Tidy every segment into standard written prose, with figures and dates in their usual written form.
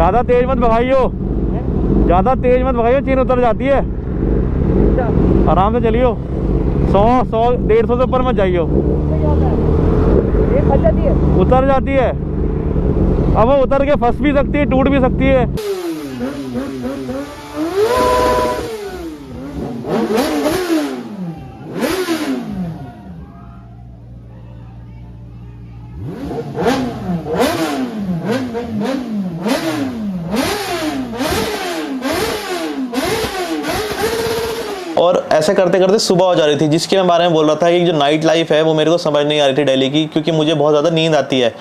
ज़्यादा तेज मत भगाइयो, ज़्यादा तेज मत भगाइयो, चेन उतर जाती है। आराम से चलियो, 100-150 से ऊपर मत जाइयो। उतर जाती है। अब वो उतर के फंस भी सकती है, टूट भी सकती है। और ऐसे करते करते सुबह हो जा रही थी, जिसके मैं बारे में बोल रहा था कि जो नाइट लाइफ है वो मेरे को समझ नहीं आ रही थी दिल्ली की, क्योंकि मुझे बहुत ज़्यादा नींद आती है।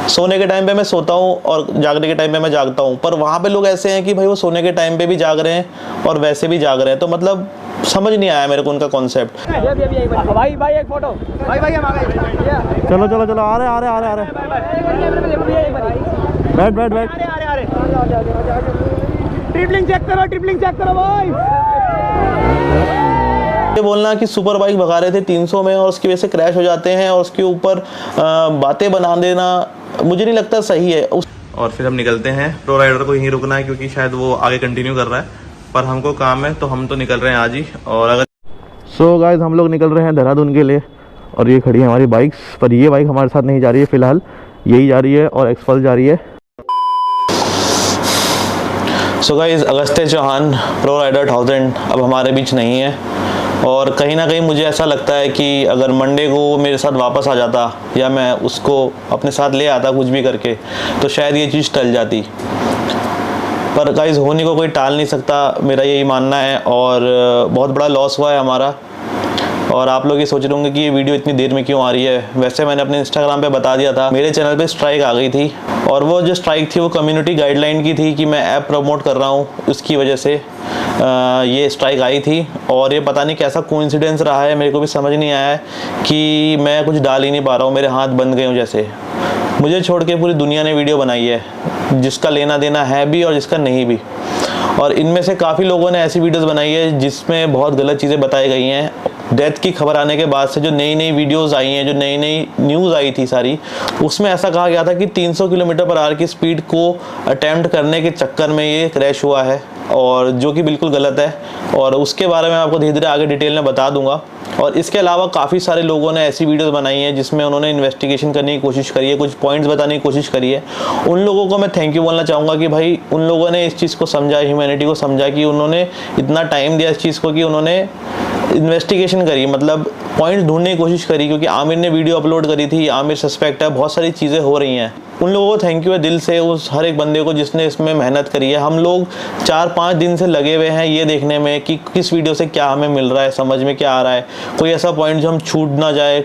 सोने के टाइम पे मैं सोता हूँ और जागने के टाइम पे मैं जागता हूँ, पर वहाँ पे लोग ऐसे हैं कि भाई वो सोने के टाइम पे भी जाग रहे हैं और वैसे भी जाग रहे हैं, तो मतलब समझ नहीं आया मेरे को उनका कॉन्सेप्ट। भाई भाई एक फोटो, भाई भाई हम आ गए। चलो चलो चलो, आ रहे। बैठ बैठ बैठ। ट्रिपलिंग चेक करो भाई। ये बोलना कि सुपर बाइक भगा रहे थे 300 में और उसकी वजह से क्रैश हो जाते हैं और उसके ऊपर बातें बना देना मुझे नहीं लगता सही है। और फिर हम निकलते हैं। प्रो राइडर को यहीं रुकना है क्योंकि शायद वो आगे कंटिन्यू कर रहा है, पर हमको काम है तो हम तो निकल रहे हैं आज ही। और अगर सो गाइस हम लोग निकल रहे हैं देहरादून के लिए और ये खड़ी है हमारी बाइक्स, पर ये बाइक हमारे साथ नहीं जा रही है फिलहाल, यही जा रही है और एक्सपल्स जा रही है। So guys Agastya Chauhan pro rider 1000 अब हमारे बीच नहीं है और कहीं ना कहीं मुझे ऐसा लगता है कि अगर मंडे को वो मेरे साथ वापस आ जाता या मैं उसको अपने साथ ले आता कुछ भी करके, तो शायद ये चीज़ टल जाती। पर गाइस होने को कोई टाल नहीं सकता, मेरा यही मानना है। और बहुत बड़ा लॉस हुआ है हमारा। और आप लोग ये सोच रहे होंगे कि ये वीडियो इतनी देर में क्यों आ रही है। वैसे मैंने अपने इंस्टाग्राम पे बता दिया था, मेरे चैनल पे स्ट्राइक आ गई थी और वो जो स्ट्राइक थी वो कम्युनिटी गाइडलाइन की थी कि मैं ऐप प्रमोट कर रहा हूँ, उसकी वजह से ये स्ट्राइक आई थी। और ये पता नहीं कैसा कोइंसिडेंस रहा है, मेरे को भी समझ नहीं आया है कि मैं कुछ डाल ही नहीं पा रहा हूँ, मेरे हाथ बंद गए हूँ जैसे। मुझे छोड़ के पूरी दुनिया ने वीडियो बनाई है, जिसका लेना देना है भी और जिसका नहीं भी। और इनमें से काफ़ी लोगों ने ऐसी वीडियोस बनाई है जिसमें बहुत गलत चीज़ें बताई गई हैं। डेथ की खबर आने के बाद से जो नई नई वीडियोस आई हैं, जो नई नई न्यूज़ आई थी सारी, उसमें ऐसा कहा गया था कि 300 किलोमीटर पर आवर की स्पीड को अटेम्प्ट करने के चक्कर में ये क्रैश हुआ है, और जो कि बिल्कुल गलत है। और उसके बारे में आपको धीरे धीरे आगे डिटेल में बता दूंगा। और इसके अलावा काफ़ी सारे लोगों ने ऐसी वीडियोस बनाई हैं जिसमें उन्होंने इन्वेस्टिगेशन करने की कोशिश करी है, कुछ पॉइंट्स बताने की कोशिश करी है। उन लोगों को मैं थैंक यू बोलना चाहूँगा कि भाई उन लोगों ने इस चीज़ को समझा, ह्यूमैनिटी को समझा, कि उन्होंने इतना टाइम दिया इस चीज़ को कि उन्होंने इन्वेस्टिगेशन करी, मतलब पॉइंट्स ढूंढने की कोशिश करी। क्योंकि आमिर ने वीडियो अपलोड करी थी, आमिर सस्पेक्ट है, बहुत सारी चीज़ें हो रही हैं। उन लोगों को थैंक यू है दिल से, उस हर एक बंदे को जिसने इसमें मेहनत करी है। हम लोग 4-5 दिन से लगे हुए हैं ये देखने में कि किस वीडियो से क्या हमें मिल रहा है, समझ में क्या आ रहा है, कोई ऐसा पॉइंट जो हम छूट ना जाए।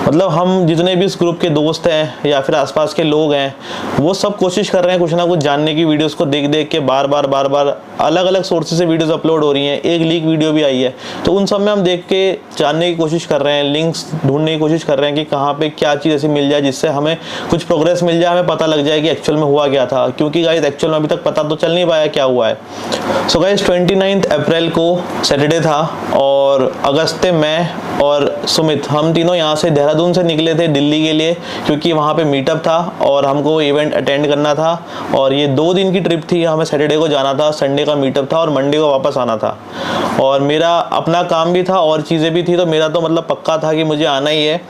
मतलब हम जितने भी इस ग्रुप के दोस्त हैं या फिर आसपास के लोग हैं, वो सब कोशिश कर रहे हैं कुछ ना कुछ जानने की। वीडियोस को देख देख के बार बार अलग अलग सोर्सेज से वीडियोस अपलोड हो रही हैं, एक लीक वीडियो भी आई है, तो उन सब में हम देख के जानने की कोशिश कर रहे हैं, लिंक्स ढूंढने की कोशिश कर रहे हैं कि कहाँ पे क्या चीज़ ऐसी मिल जाए जिससे हमें कुछ प्रोग्रेस मिल जाए, हमें पता लग जाए कि एक्चुअल में हुआ क्या था। क्योंकि गाइस एक्चुअल में अभी तक पता तो चल नहीं पाया क्या हुआ है। सो गाइस 29 अप्रैल को सैटरडे था और अगस्त्य, मैं और सुमित, हम तीनों यहाँ से देहरादून से निकले थे दिल्ली के लिए, क्योंकि वहाँ पे मीटअप था और हमको इवेंट अटेंड करना था। और ये 2 दिन की ट्रिप थी, हमें सैटरडे को जाना था, संडे का मीटअप था और मंडे को वापस आना था। और मेरा अपना काम भी था और चीज़ें भी थी, तो मेरा तो मतलब पक्का था कि मुझे आना ही है।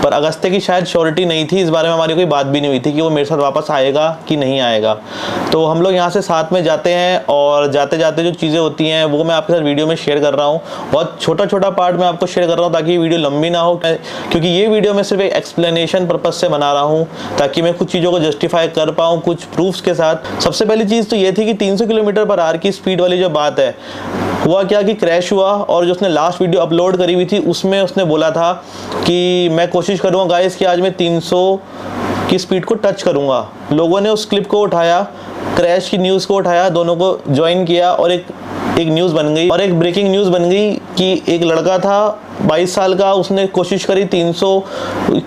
पर अगस्त्य की शायद श्योरिटी नहीं थी, इस बारे में हमारी कोई बात भी नहीं हुई थी कि वो मेरे साथ वापस आएगा कि नहीं आएगा। तो हम लोग यहाँ से साथ में जाते हैं और जाते जाते जो चीज़ें होती हैं वो मैं आपके साथ वीडियो में शेयर कर रहा हूँ। बहुत छोटा छोटा पार्ट मैं आपको शेयर कर रहा हूँ ताकि वीडियो लंबी ना हो, क्योंकि ये वीडियो मैं सिर्फ एक एक्सप्लेनेशन पर्पज से बना रहा हूँ ताकि मैं कुछ चीज़ों को जस्टिफाई कर पाऊँ कुछ प्रूफ्स के साथ। सबसे पहली चीज़ तो ये थी कि 300 किलोमीटर पर आवर की स्पीड वाली जो बात है, हुआ क्या कि क्रैश हुआ। और जो उसने लास्ट वीडियो अपलोड करी हुई थी उसमें उसने बोला था कि मैं कोशिश करूँगा गाइस कि आज मैं 300 की स्पीड को टच करूँगा। लोगों ने उस क्लिप को उठाया, क्रैश की न्यूज़ को उठाया, दोनों को ज्वाइन किया और एक न्यूज़ बन गई। और एक ब्रेकिंग न्यूज़ बन गई कि एक लड़का था 22 साल का, उसने कोशिश करी 300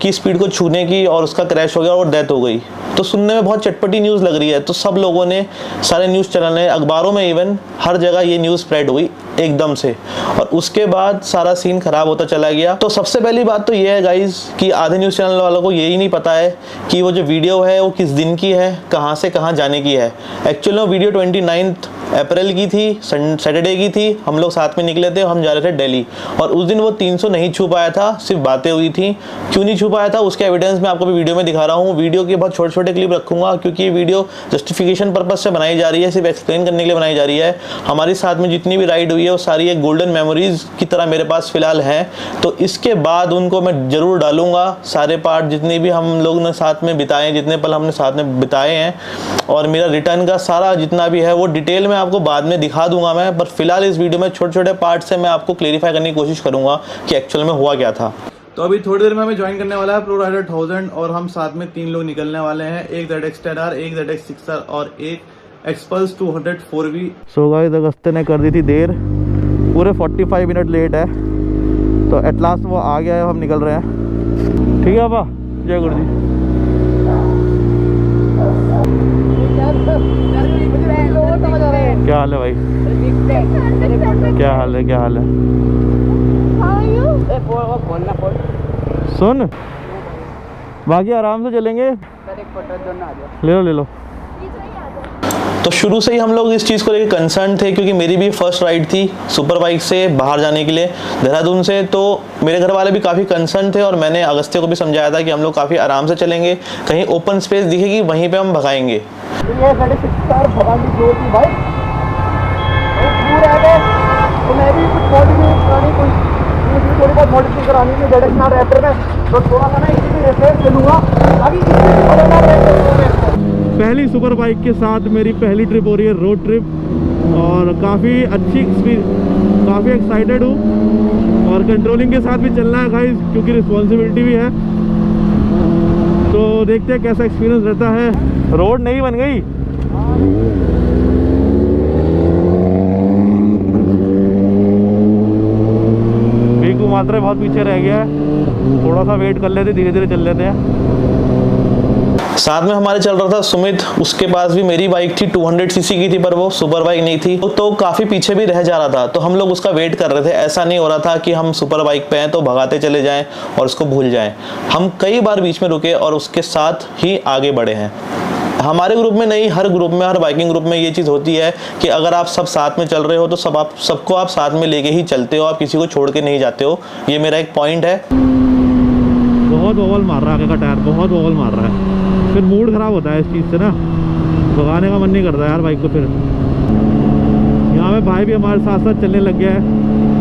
की स्पीड को छूने की और उसका क्रैश हो गया और डेथ हो गई। तो सुनने में बहुत चटपटी न्यूज़ लग रही है, तो सब लोगों ने, सारे न्यूज़ चैनल ने, अखबारों में इवन हर जगह ये न्यूज़ स्प्रेड हुई एकदम से, और उसके बाद सारा सीन खराब होता चला गया। तो सबसे पहली बात तो ये है गाइज कि आधे न्यूज़ चैनल वालों को यही नहीं पता है कि वो जो वीडियो है वो किस दिन की है, कहाँ से कहाँ जाने की है। एक्चुअली वो वीडियो 29 अप्रैल की थी, सैटरडे की थी। हम लोग साथ में निकले थे, हम जा रहे थे दिल्ली, और उस दिन वो 300 नहीं छू पाया था, सिर्फ बातें हुई थी। क्यों नहीं छू पाया था उसके एविडेंस मैं आपको भी वीडियो में दिखा रहा हूँ। वीडियो के बहुत छोटे छोटे क्लिप रखूंगा क्योंकि ये वीडियो जस्टिफिकेशन पर्पज से बनाई जा रही है, सिर्फ एक्सप्लेन करने के लिए बनाई जा रही है। हमारे साथ में जितनी भी राइड हुई है वो सारी एक गोल्डन मेमोरीज की तरह मेरे पास फिलहाल है, तो इसके बाद उनको मैं जरूर डालूंगा सारे पार्ट जितने भी हम लोग ने साथ में बिताए, जितने पल हमने साथ में बिताए हैं, और मेरा रिटर्न का सारा जितना भी है वो डिटेल में आपको बाद में दिखा दूंगा मैं। पर फिलहाल इस वीडियो में छोटे छोटे पार्ट से मैं आपको क्लेरिफाई करने की कोशिश करूंगा कि एक्चुअल में हुआ क्या था। तो अभी थोड़ी देर में हमें ज्वाइन करने वाला है प्रो राइडर 1000, और हम साथ में 3 लोग निकलने वाले हैं, एक ZX 10R, एक ZX 6R और एक एक्सपल्स 200 4V। सो गाइस, अगस्त्य ने कर दी थी देर, पूरे 45 मिनट लेट है, तो एट लास्ट वो आ गया है, हम निकल रहे हैं। ठीक है पापा, जय गुरु जी। क्या हाल है भाई? क्या हाल है, क्या हाल है? सुन, बाकी आराम से चलेंगे, ले लो ले लो। तो शुरू से ही हम लोग इस चीज़ को लेकर कंसर्न थे, क्योंकि मेरी भी फर्स्ट राइड थी सुपर बाइक से बाहर जाने के लिए देहरादून से, तो मेरे घर वाले भी काफ़ी कंसर्न थे, और मैंने अगस्त्य को भी समझाया था कि हम लोग काफ़ी आराम से चलेंगे, कहीं ओपन स्पेस दिखेगी वहीं पे हम भगाएंगे। थोड़ी बहुत मॉडिफिकेशन करानी है ZX 10R रैपर में, तो थोड़ा सा ना इसकी रेफरेंस ले लूँगा ताकि पहली सुपर बाइक के साथ मेरी पहली ट्रिप हो रही है, रोड ट्रिप, और काफ़ी अच्छी काफ़ी एक्साइटेड हूँ, और कंट्रोलिंग के साथ भी चलना है गाइस क्योंकि रिस्पॉन्सिबिलिटी भी है। तो देखते हैं कैसा एक्सपीरियंस रहता है। रोड नहीं बन गई, वीकू मात्रा बहुत पीछे रह गया है, थोड़ा सा वेट कर लेते, धीरे धीरे चल लेते हैं। साथ में हमारे चल रहा था सुमित, उसके पास भी मेरी बाइक थी 200 सीसी की थी, पर वो सुपर बाइक नहीं थी, तो काफ़ी पीछे भी रह जा रहा था, तो हम लोग उसका वेट कर रहे थे। ऐसा नहीं हो रहा था कि हम सुपर बाइक पे हैं तो भगाते चले जाएं और उसको भूल जाएं। हम कई बार बीच में रुके और उसके साथ ही आगे बढ़े हैं। हमारे ग्रुप में नहीं, हर ग्रुप में, हर बाइकिंग ग्रुप में ये चीज़ होती है कि अगर आप सब साथ में चल रहे हो तो सबको आप साथ में लेके ही चलते हो, आप किसी को छोड़ के नहीं जाते हो। ये मेरा एक पॉइंट है। बहुत बॉल मार रहा है आगे का टायर, बहुत बॉल मार रहा है, फिर मूड खराब होता है इस चीज़ से ना, भगाने का मन नहीं करता यार बाइक को। फिर यहाँ पे भाई भी हमारे साथ साथ चलने लग गया है,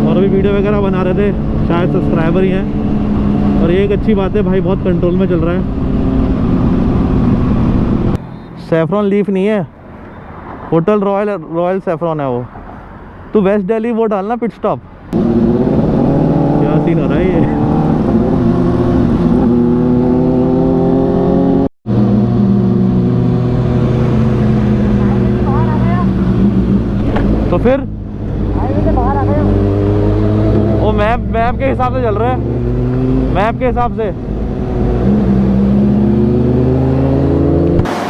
और अभी वीडियो वगैरह बना रहे थे, शायद सब्सक्राइबर ही हैं, और ये एक अच्छी बात है, भाई बहुत कंट्रोल में चल रहा है। सैफरॉन लीफ नहीं है, होटल रॉयल सैफरॉन है वो। तो वेस्ट दिल्ली वो डालना पिट स्टॉप। क्या सीन हो रहा है ये? तो फिर वो मैप के हिसाब से चल रहा है, मैप के हिसाब से।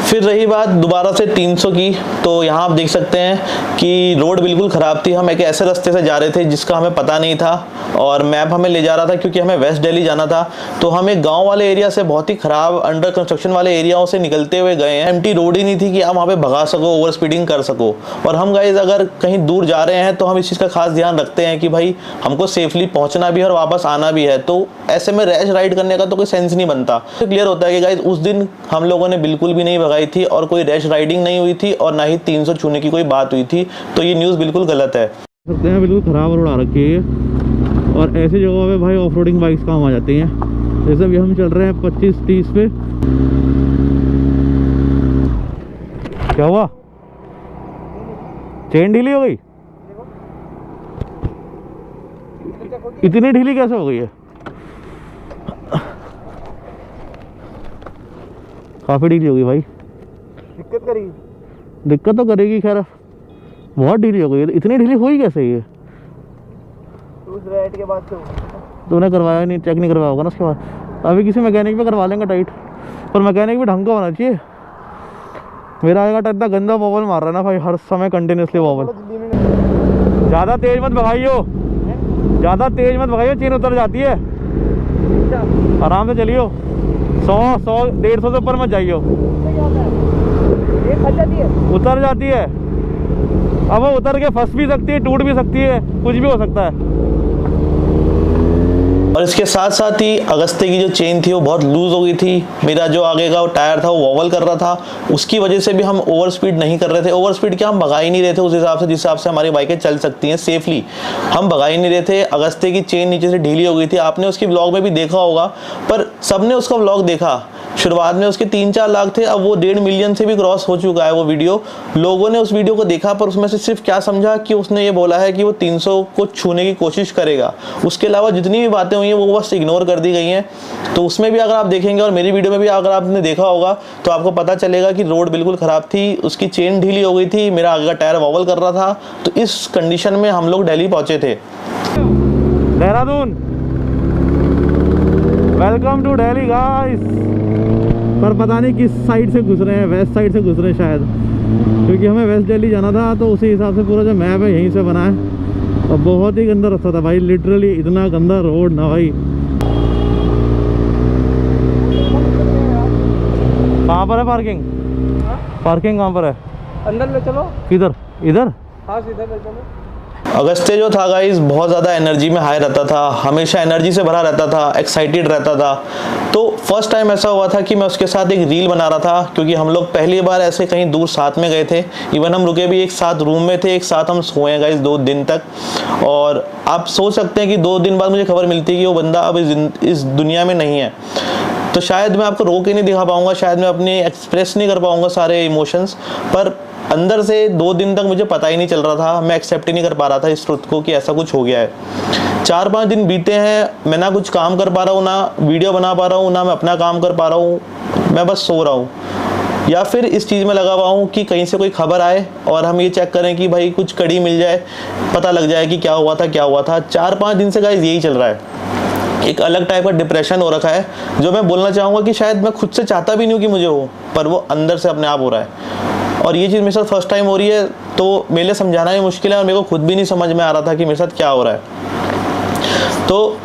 फिर रही बात दोबारा से 300 की, तो यहाँ आप देख सकते हैं कि रोड बिल्कुल ख़राब थी। हम एक ऐसे रास्ते से जा रहे थे जिसका हमें पता नहीं था, और मैप हमें ले जा रहा था क्योंकि हमें वेस्ट दिल्ली जाना था। तो हम एक गांव वाले एरिया से, बहुत ही ख़राब अंडर कंस्ट्रक्शन वाले एरियाओं से निकलते हुए गए हैं। एम्प्टी रोड ही नहीं थी कि आप वहाँ पे भगा सको, ओवर स्पीडिंग कर सको। और हम गाइस अगर कहीं दूर जा रहे हैं तो हम इस चीज़ का खास ध्यान रखते हैं कि भाई हमको सेफली पहुँचना भी है और वापस आना भी है, तो ऐसे में रैश राइड करने का तो कोई सेंस नहीं बनता। तो क्लियर होता है कि गाइस उस दिन हम लोगों ने बिल्कुल भी नहीं भगाई थी, और कोई रैश राइडिंग नहीं हुई थी, और ना ही 300 छूने की कोई बात हुई थी। तो ये न्यूज़ बिल्कुल गलत है। सकते हैं बिल्कुल ख़राब रोड आ रखी है, और ऐसी जगहों पे भाई ऑफ रोडिंग बाइक्स काम आ जाती हैं। जैसे अभी हम चल रहे हैं 25-30 पे। क्या हुआ? चेन ढीली हो गई? इतनी ढीली कैसे हो गई है? काफ़ी ढीली हो गई भाई। दिक्कत तो करेगी, खैर बहुत ढीली हो गई है। इतनी ढीली हुई कैसे ये? उस राइड के बाद तूने करवाया नहीं, चेक नहीं करवाया होगा ना उसके बाद। अभी किसी मैकेनिक पे करवा लेंगे टाइट, पर मैकेनिक भी ढंग का होना चाहिए। मेरा आएगा तो इतना गंदा वॉवल मार रहा है ना भाई, हर समय कंटिन्यूसली वॉवल। ज़्यादा तेज मत भगाइयो, ज़्यादा तेज मत भगाइयो, चेन उतर जाती है। आराम से चलियो, 100-150 से ऊपर मत जाइयो, उतर जाती है। अब वो उतर के फंस भी सकती है, टूट भी सकती है, कुछ भी हो सकता है। और इसके साथ साथ ही अगस्ते की जो चेन थी वो बहुत लूज़ हो गई थी। मेरा जो आगे का टायर था वो वॉवल कर रहा था, उसकी वजह से भी हम ओवर स्पीड नहीं कर रहे थे। ओवर स्पीड क्या, हम भगा ही नहीं रहे थे उस हिसाब से जिस हिसाब से हमारी बाइकें चल सकती हैं सेफली, हम भगा ही नहीं रहे थे। अगस्ते की चेन नीचे से ढीली हो गई थी, आपने उसकी ब्लॉग में भी देखा होगा, पर सबने उसका ब्लॉग देखा। शुरुआत में उसके 3-4 लाख थे, अब वो 1.5 मिलियन से भी क्रॉस हो चुका है वो वीडियो। लोगों ने उस वीडियो को देखा, पर उसमें से सिर्फ क्या समझा कि उसने ये बोला है कि वो 300 को छूने की कोशिश करेगा। उसके अलावा जितनी भी बातें हुई हैं वो बस इग्नोर कर दी गई हैं। तो उसमें भी अगर आप देखेंगे और मेरी वीडियो में भी अगर आपने देखा होगा तो आपको पता चलेगा कि रोड बिल्कुल ख़राब थी, उसकी चेन ढीली हो गई थी, मेरा आगे का टायर वॉवल कर रहा था। तो इस कंडीशन में हम लोग दिल्ली पहुँचे थे। Dehradun, welcome to Delhi guys. पर पता नहीं किस साइड से घुस रहे हैं, वेस्ट साइड से घुस रहे हैं शायद, क्योंकि हमें वेस्ट दिल्ली जाना था। तो उसी हिसाब से पूरा जो मैप है यहीं से बना है। और बहुत ही गंदा रास्ता था भाई, लिटरली इतना गंदा रोड ना भाई। कहाँ पर है पार्किंग? पार्किंग कहाँ पर है? अंदर ले चलो। किधर? इधर? हाँ सीधा ले चलो। अगस्ते जो था गाइस बहुत ज़्यादा एनर्जी में हाई रहता था, हमेशा एनर्जी से भरा रहता था, एक्साइटेड रहता था। तो फर्स्ट टाइम ऐसा हुआ था कि मैं उसके साथ एक रील बना रहा था, क्योंकि हम लोग पहली बार ऐसे कहीं दूर साथ में गए थे। इवन हम रुके भी एक साथ रूम में थे, एक साथ हम सोए गाइस 2 दिन तक। और आप सोच सकते हैं कि 2 दिन बाद मुझे खबर मिलती है कि वो बंदा अब इस दुनिया में नहीं है। तो शायद मैं आपको रोक ही नहीं दिखा पाऊँगा, शायद मैं अपने एक्सप्रेस नहीं कर पाऊँगा सारे इमोशंस, पर अंदर से 2 दिन तक मुझे पता ही नहीं चल रहा था, मैं एक्सेप्ट ही नहीं कर पा रहा था इस ट्रुथ को कि ऐसा कुछ हो गया है। 4-5 दिन बीते हैं, मैं ना कुछ काम कर पा रहा हूँ, ना वीडियो बना पा रहा हूँ, ना मैं अपना काम कर पा रहा हूँ, मैं बस सो रहा हूँ। या फिर इस चीज़ में लगा हुआ हूँ कि कहीं से कोई खबर आए और हम ये चेक करें कि भाई कुछ कड़ी मिल जाए, पता लग जाए कि क्या हुआ था क्या हुआ था। 4-5 दिन से गाइस यही चल रहा है। एक अलग टाइप का डिप्रेशन हो रखा है, जो मैं बोलना चाहूँगा कि शायद मैं खुद से चाहता भी नहीं हूँ कि मुझे हो, पर वो अंदर से अपने आप हो रहा है। और ये चीज़ मेरे साथ फर्स्ट टाइम हो रही है, तो मेरे लिए समझाना भी मुश्किल है और मेरे को खुद भी नहीं समझ में आ रहा था कि मेरे साथ क्या हो रहा है। तो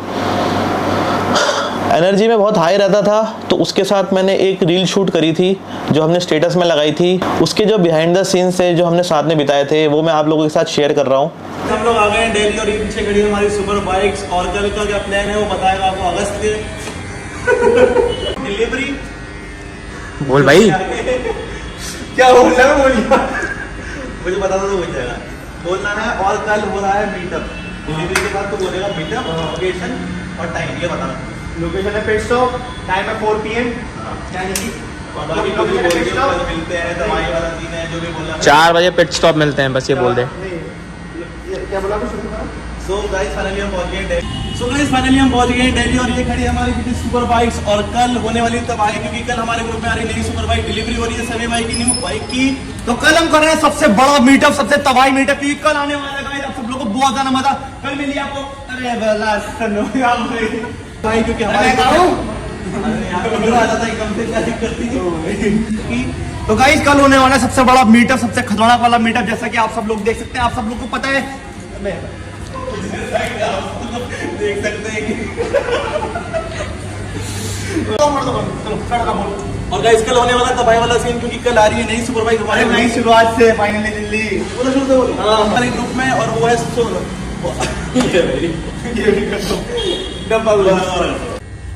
एनर्जी में बहुत हाई रहता था, तो उसके साथ मैंने एक रील शूट करी थी जो हमने स्टेटस में लगाई थी। उसके जो बिहाइंड द सीन्स थे जो हमने साथ में बिताए थे वो मैं आप लोगों के साथ शेयर कर रहा हूँ। हम लोग आ गए हैं दिल्ली और ये पीछे खड़ी है हमारी सुपर बाइक्स। और कल का क्या प्लान है वो बताएगा आपको अगस्त के डिलीवरी। बोल भाई। क्या बोल रहा है? बोलिए, मुझे बता दो तो हो जाएगा। बोलना है। और कल हो रहा है मीटअप, डिलीवरी के बाद तो बोलेगा मीटअप, लोकेशन और टाइम ये बताना। लोकेशन है पेट स्टॉप, टाइम है 4 PM, यानी कि बाकी लोग भी बोलेंगे कल मिलते हैं, दवाई वाला सीन है जो भी बोलना। 4 बजे पेट स्टॉप मिलते हैं, बस ये बोल दे। क्या बोला कुछ? सो गाइस फाइनली हम पहुंच गए दिल्ली और ये खड़ी हमारी बीटी सुपर बाइक्स। और कल होने वाली तबाही, क्योंकि कल हमारे ग्रुप में आ रही नई सुपर बाइक डिलीवरी हो रही है सभी बाइक की, न्यू बाइक की। तो कल हम कर रहे हैं सबसे बड़ा मीटअप, सबसे तबाही मीटअप, क्योंकि कल आने वाला है गाइस। आप सब लोगों को बहुत ज्यादा मजा कल मिली आपको। अरे भाई क्योंकि हमारे तो गाइस कल होने वाला है सबसे बड़ा मीटअप, सबसे खतरनाक वाला मीटअप, जैसा कि आप सब लोग देख सकते हैं। आप सब लोग को पता है, देख सकते हैं कि और गाइस कल होने वाला तबाही वाला सीन, क्योंकि कल आ रही है नई सुपर बाइक हमारे नई शुरुआत से फाइनली दिल्ली हमारे ग्रुप में। और वो है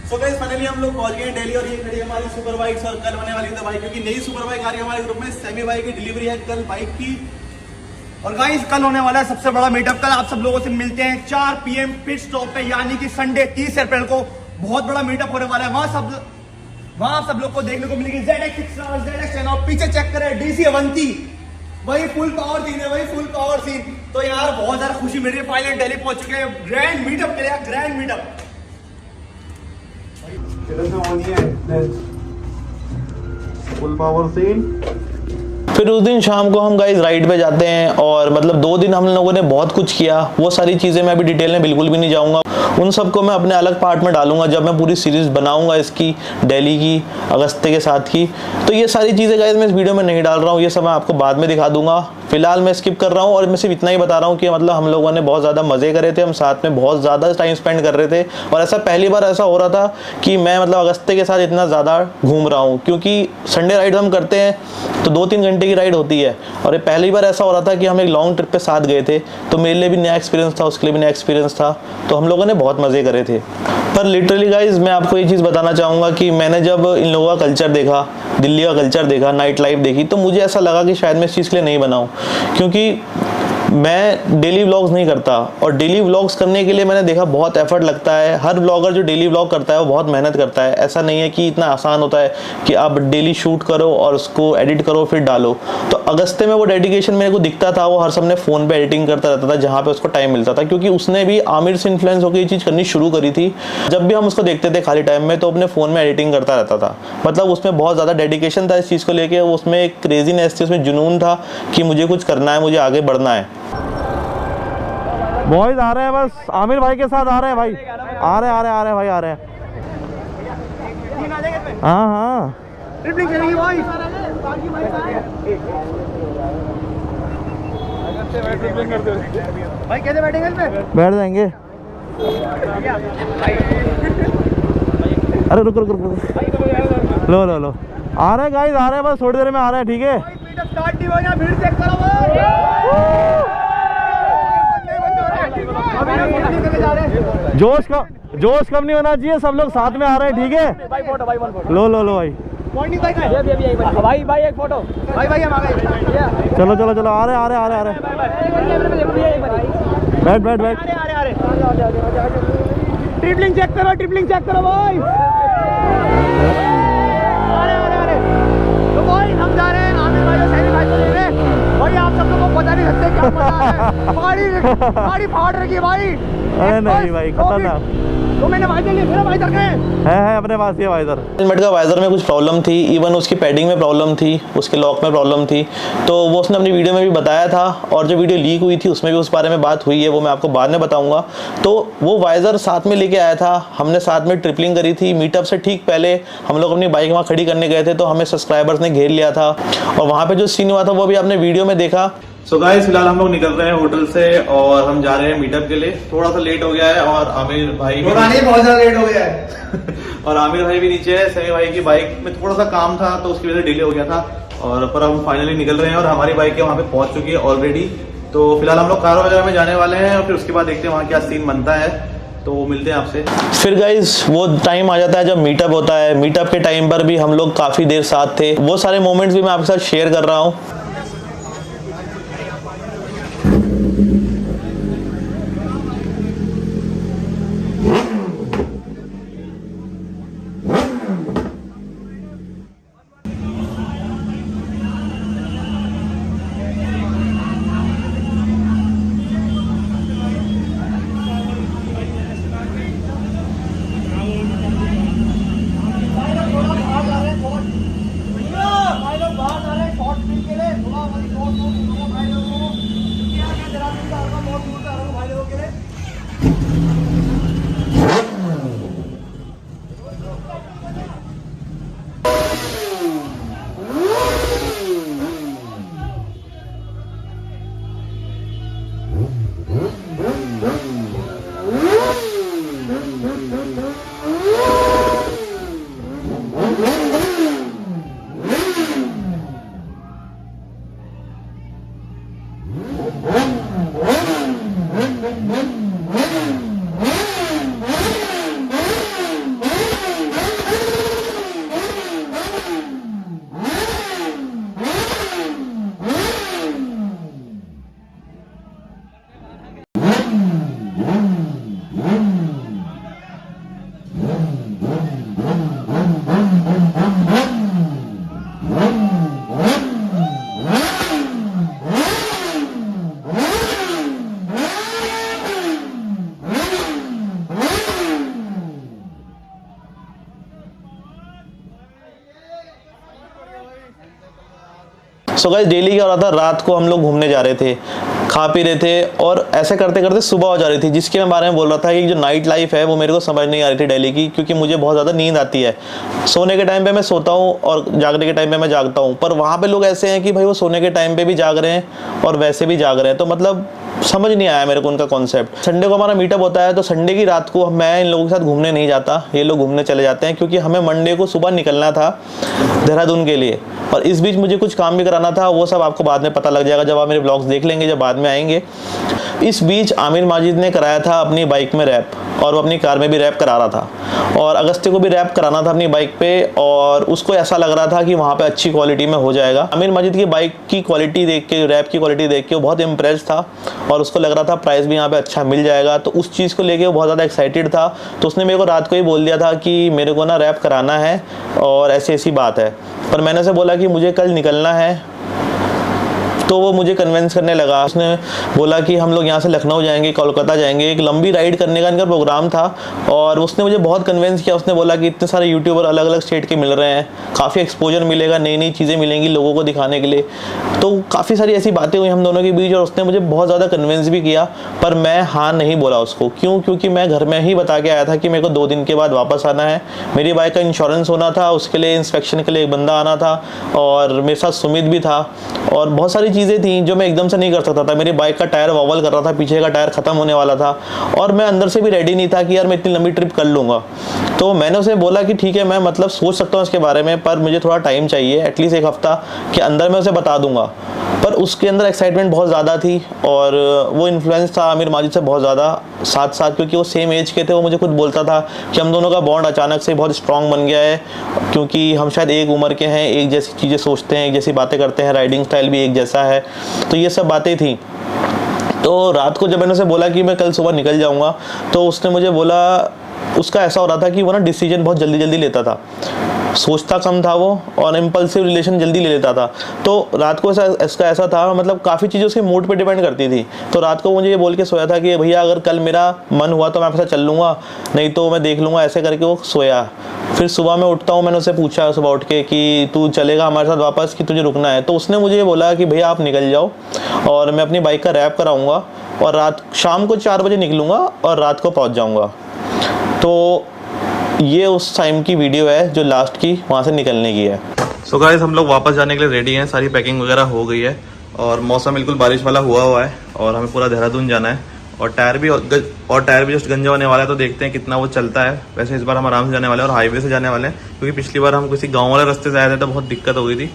सो गाइस फाइनली हम लोग पहुंच गए दिल्ली और ये खड़ी हमारी सुपर बाइक्स। और कल होने वाली तबाही, क्योंकि नई सुपर बाइक आ रही है हमारे ग्रुप में, सेमी बाइक की डिलीवरी है कल बाइक की। और गाइस कल होने वाला है सबसे बड़ा मीटअप। कल आप सब लोगों से मिलते हैं 4 PM पिट स्टॉप पे, यानी कि संडे 30 अप्रैल को बहुत बड़ा मीटअप होने वाला है। वहां सब लोग को देखने को मिलेगी ZX6R, ZX10। और पीछे चेक करें DC अवंती, वही फुल पावर सीन है, वही फुल पावर सीन। तो यार बहुत ज्यादा खुशी मिल रही है, फाइनली दिल्ली पहुंच चुके हैं। ग्रैंड मीटअप के लिए, grand meetup full power scene. फिर उस दिन शाम को हम गाइस राइड पे जाते हैं और मतलब 2 दिन हम लोगों ने बहुत कुछ किया। वो सारी चीज़ें मैं अभी डिटेल में बिल्कुल भी नहीं जाऊँगा, उन सबको मैं अपने अलग पार्ट में डालूंगा जब मैं पूरी सीरीज़ बनाऊंगा इसकी, दिल्ली की, अगस्त्य के साथ की। तो ये सारी चीज़ें गाइस मैं इस वीडियो में नहीं डाल रहा हूँ, ये सब मैं आपको बाद में दिखा दूंगा। फिलहाल मैं स्किप कर रहा हूँ और मैं सिर्फ इतना ही बता रहा हूँ कि मतलब हम लोगों ने बहुत ज़्यादा मज़े करे थे, हम साथ में बहुत ज़्यादा टाइम स्पेंड कर रहे थे। और ऐसा पहली बार ऐसा हो रहा था कि मैं मतलब अगस्त्य के साथ इतना ज़्यादा घूम रहा हूँ, क्योंकि संडे राइड हम करते हैं तो 2-3 घंटे की राइड होती है और ये पहली बार ऐसा हो रहा था कि हम एक लॉन्ग ट्रिप पे साथ गए थे। तो मेरे लिए भी नया एक्सपीरियंस था, उसके लिए भी नया एक्सपीरियंस था, तो हम लोगों ने बहुत मज़े करे थे। पर लिटरली गाइज मैं आपको ये चीज़ बताना चाहूँगा कि मैंने जब इन लोगों का कल्चर देखा, दिल्ली का कल्चर देखा, नाइट लाइफ देखी, तो मुझे ऐसा लगा कि शायद मैं इस चीज़ के लिए नहीं बनाऊँ, क्योंकि मैं डेली व्लॉग्स नहीं करता और डेली व्लॉग्स करने के लिए मैंने देखा बहुत एफर्ट लगता है। हर ब्लॉगर जो डेली व्लॉग करता है वो बहुत मेहनत करता है। ऐसा नहीं है कि इतना आसान होता है कि आप डेली शूट करो और उसको एडिट करो फिर डालो। तो अगस्त्य में वो डेडिकेशन मेरे को दिखता था, वो हर समय फ़ोन पे एडिटिंग करता रहता था जहाँ पे उसको टाइम मिलता था, क्योंकि उसने भी आमिर से इन्फ्लुएंस होकर ये चीज़ करनी शुरू करी थी। जब भी हम उसको देखते थे खाली टाइम में तो अपने फ़ोन में एडिटिंग करता रहता था। मतलब उसमें बहुत ज़्यादा डेडिकेशन था इस चीज़ को लेकर, उसमें एक क्रेजीनेस थी, उसमें जुनून था कि मुझे कुछ करना है, मुझे आगे बढ़ना है। बॉयज आ रहे हैं, बस आमिर भाई के साथ आ रहे हैं भाई, आ रहे हैं भाई, आ रहे हैं। हाँ हाँ ट्रिपलिंग चलेगी भाई। भाई कैसे बैठेंगे इस पे? बैठ जाएंगे। अरे रुक रुक रुक रुक, लो लो लो, आ रहे हैं गाइस, आ रहे हैं, बस थोड़ी देर में आ रहे हैं, ठीक है। स्टार्ट नहीं हो गया, भीड़ चेक करो भाई। जोश कम नहीं होना चाहिए, सब लोग साथ में आ रहे हैं, ठीक है। भाई फोटो भाई, 1 फोटो। लो लो लो भाई, पॉइंटिंग भाई का भाई भाई एक फोटो भाई हम आ गए। चलो चलो चलो, आ रहे बैठ बैठ बैठ। ट्रिपलिंग चेक करो भाई। अरे तो भाई हम जा रहे हैं आमिर भाई और सैनी भाई को लेने। भाई आप सब लोगों को पता नहीं सकते क्या मजा आ रहा है। गाड़ी फाड़ रही है भाई। अरे नहीं भाई, खतरनाक। 2 महीने वाइजर लिए फिर वाइजर गए है अपने पास ये वाइजर। हेलमेट का वाइजर में कुछ प्रॉब्लम थी, इवन उसकी पैडिंग में प्रॉब्लम थी, उसके लॉक में प्रॉब्लम थी। तो वो उसने अपनी वीडियो में भी बताया था और जो वीडियो लीक हुई थी उसमें भी उस बारे में बात हुई है, वो मैं आपको बाद में बताऊंगा। तो वो वाइजर साथ में लेके आया था, हमने साथ में ट्रिपलिंग करी थी। मीटअप से ठीक पहले हम लोग अपनी बाइक वहाँ खड़ी करने गए थे तो हमें सब्सक्राइबर्स ने घेर लिया था और वहाँ पे जो सीन हुआ था वो भी आपने वीडियो में देखा। सो गाइस फिलहाल हम लोग निकल रहे हैं होटल से और हम जा रहे हैं मीटअप के लिए। थोड़ा सा लेट हो गया है और आमिर भाई बहुत ज्यादा लेट हो गया है। और आमिर भाई भी नीचे है। सनी भाई की बाइक में थोड़ा सा काम था तो उसकी वजह से डिले हो गया था और पर हम फाइनली निकल रहे हैं और हमारी बाइक वहाँ पे पहुंच चुकी है ऑलरेडी। तो फिलहाल हम लोग कार वगैरह में जाने वाले हैं और फिर उसके बाद देखते हैं वहाँ क्या सीन बनता है। तो मिलते हैं आपसे। फिर गाइस वो टाइम आ जाता है जब मीटअप होता है। मीटअप के टाइम पर भी हम लोग काफी देर साथ थे, वो सारे मोमेंट्स भी मैं आपके साथ शेयर कर रहा हूँ। भाई लोग बाहर आ रहे हैं शॉर्ट फिल्म के लिए। सो गाइस डेली क्या हो रहा था, रात को हम लोग घूमने जा रहे थे, खा पी रहे थे और ऐसे करते करते सुबह हो जा रही थी, जिसके मैं बारे में बोल रहा था कि जो नाइट लाइफ है वो मेरे को समझ नहीं आ रही थी दिल्ली की, क्योंकि मुझे बहुत ज़्यादा नींद आती है। सोने के टाइम पे मैं सोता हूँ और जागने के टाइम पे मैं जागता हूँ, पर वहाँ पे लोग ऐसे हैं कि भाई वो सोने के टाइम पे भी जाग रहे हैं और वैसे भी जाग रहे हैं, तो मतलब समझ नहीं आया मेरे को उनका कॉन्सेप्ट। संडे को हमारा मीटअप होता है, तो संडे की रात को मैं इन लोगों के साथ घूमने नहीं जाता, ये लोग घूमने चले जाते हैं, क्योंकि हमें मंडे को सुबह निकलना था देहरादून के लिए, और इस बीच मुझे कुछ काम भी कराना था। वो सब आपको बाद में पता लग जाएगा जब आप मेरे ब्लॉग्स देख लेंगे, जब बाद में आएंगे। इस बीच आमिर माजिद ने कराया था अपनी बाइक में रैप, और वो अपनी कार में भी रैप करा रहा था, और अगस्त्य को भी रैप कराना था अपनी बाइक पे, और उसको ऐसा लग रहा था कि वहाँ पे अच्छी क्वालिटी में हो जाएगा। आमिर माजिद की बाइक की क्वालिटी देख के, रैप की क्वालिटी देख के वो बहुत इंप्रेस था, और उसको लग रहा था प्राइस भी यहाँ पे अच्छा मिल जाएगा, तो उस चीज़ को लेके वो बहुत ज़्यादा एक्साइटेड था। तो उसने मेरे को रात को ही बोल दिया था कि मेरे को ना रैप कराना है और ऐसी ऐसी बात है, पर मैंने उसे बोला कि मुझे कल निकलना है, तो वो मुझे कन्विंस करने लगा। उसने बोला कि हम लोग यहाँ से लखनऊ जाएंगे, कोलकाता जाएंगे, एक लंबी राइड करने का इनका प्रोग्राम था, और उसने मुझे बहुत कन्विंस किया। उसने बोला कि इतने सारे यूट्यूबर अलग अलग स्टेट के मिल रहे हैं, काफ़ी एक्सपोजर मिलेगा, नई नई चीज़ें मिलेंगी लोगों को दिखाने के लिए, तो काफ़ी सारी ऐसी बातें हुई हम दोनों के बीच, और उसने मुझे बहुत ज़्यादा कन्विंस भी किया, पर मैं हाँ नहीं बोला उसको। क्यों? क्योंकि मैं घर में ही बता के आया था कि मेरे को 2 दिन के बाद वापस आना है, मेरी बाइक का इंश्योरेंस होना था, उसके लिए इंस्पेक्शन के लिए एक बंदा आना था, और मेरे साथ सुमित भी था, और बहुत सारी चीज़ें थी जो मैं एकदम से नहीं कर सकता था। मेरी बाइक का टायर वॉवल कर रहा था, पीछे का टायर ख़त्म होने वाला था, और मैं अंदर से भी रेडी नहीं था कि यार मैं इतनी लंबी ट्रिप कर लूँगा। तो मैंने उसे बोला कि ठीक है, मैं मतलब सोच सकता हूँ इसके बारे में, पर मुझे थोड़ा टाइम चाहिए, एटलीस्ट 1 हफ्ता के अंदर मैं उसे बता दूंगा। पर उसके अंदर एक्साइटमेंट बहुत ज़्यादा थी, और वो इन्फ्लुएंस था आमिर माजिद से बहुत ज़्यादा, साथ साथ क्योंकि वो सेम एज के थे। वो मुझे खुद बोलता था कि हम दोनों का बॉन्ड अचानक से बहुत स्ट्रॉन्ग बन गया है, क्योंकि हम शायद एक उम्र के हैं, एक जैसी चीज़ें सोचते हैं, एक जैसी बातें करते हैं, राइडिंग स्टाइल भी एक जैसा है, तो ये सब बातें थी। तो रात को जब मैंने उसे बोला कि मैं कल सुबह निकल जाऊँगा, तो उसने मुझे बोला, उसका ऐसा हो रहा था कि वो ना डिसीजन बहुत जल्दी जल्दी लेता था, सोचता कम था वो, और इम्पल्सिव रिलेशन जल्दी ले लेता था। तो रात को इसका ऐसा था, मतलब काफ़ी चीज़ें उसके मूड पे डिपेंड करती थी। तो रात को मुझे ये बोल के सोया था कि भैया अगर कल मेरा मन हुआ तो मैं आपके साथ चल लूँगा, नहीं तो मैं देख लूँगा, ऐसे करके वो सोया। फिर सुबह मैं उठता हूँ, मैंने उससे पूछा सुबह उठ के कि तू चलेगा हमारे साथ वापस कि तुझे रुकना है? तो उसने मुझे ये बोला कि भैया आप निकल जाओ, और मैं अपनी बाइक का रैप कराऊँगा, और रात शाम को 4 बजे निकलूँगा और रात को पहुँच जाऊँगा। तो ये उस टाइम की वीडियो है जो लास्ट की वहाँ से निकलने की है। सो गाइस हम लोग वापस जाने के लिए रेडी हैं, सारी पैकिंग वगैरह हो गई है, और मौसम बिल्कुल बारिश वाला हुआ है, और हमें पूरा देहरादून जाना है, और टायर भी जस्ट गंजा होने वाला है, तो देखते हैं कितना वो चलता है। वैसे इस बार हम आराम से जाने वाले हैं और हाईवे से जाने वाले हैं, क्योंकि पिछली बार हम किसी गाँव वाले रास्ते से आए थे तो बहुत दिक्कत हो गई थी।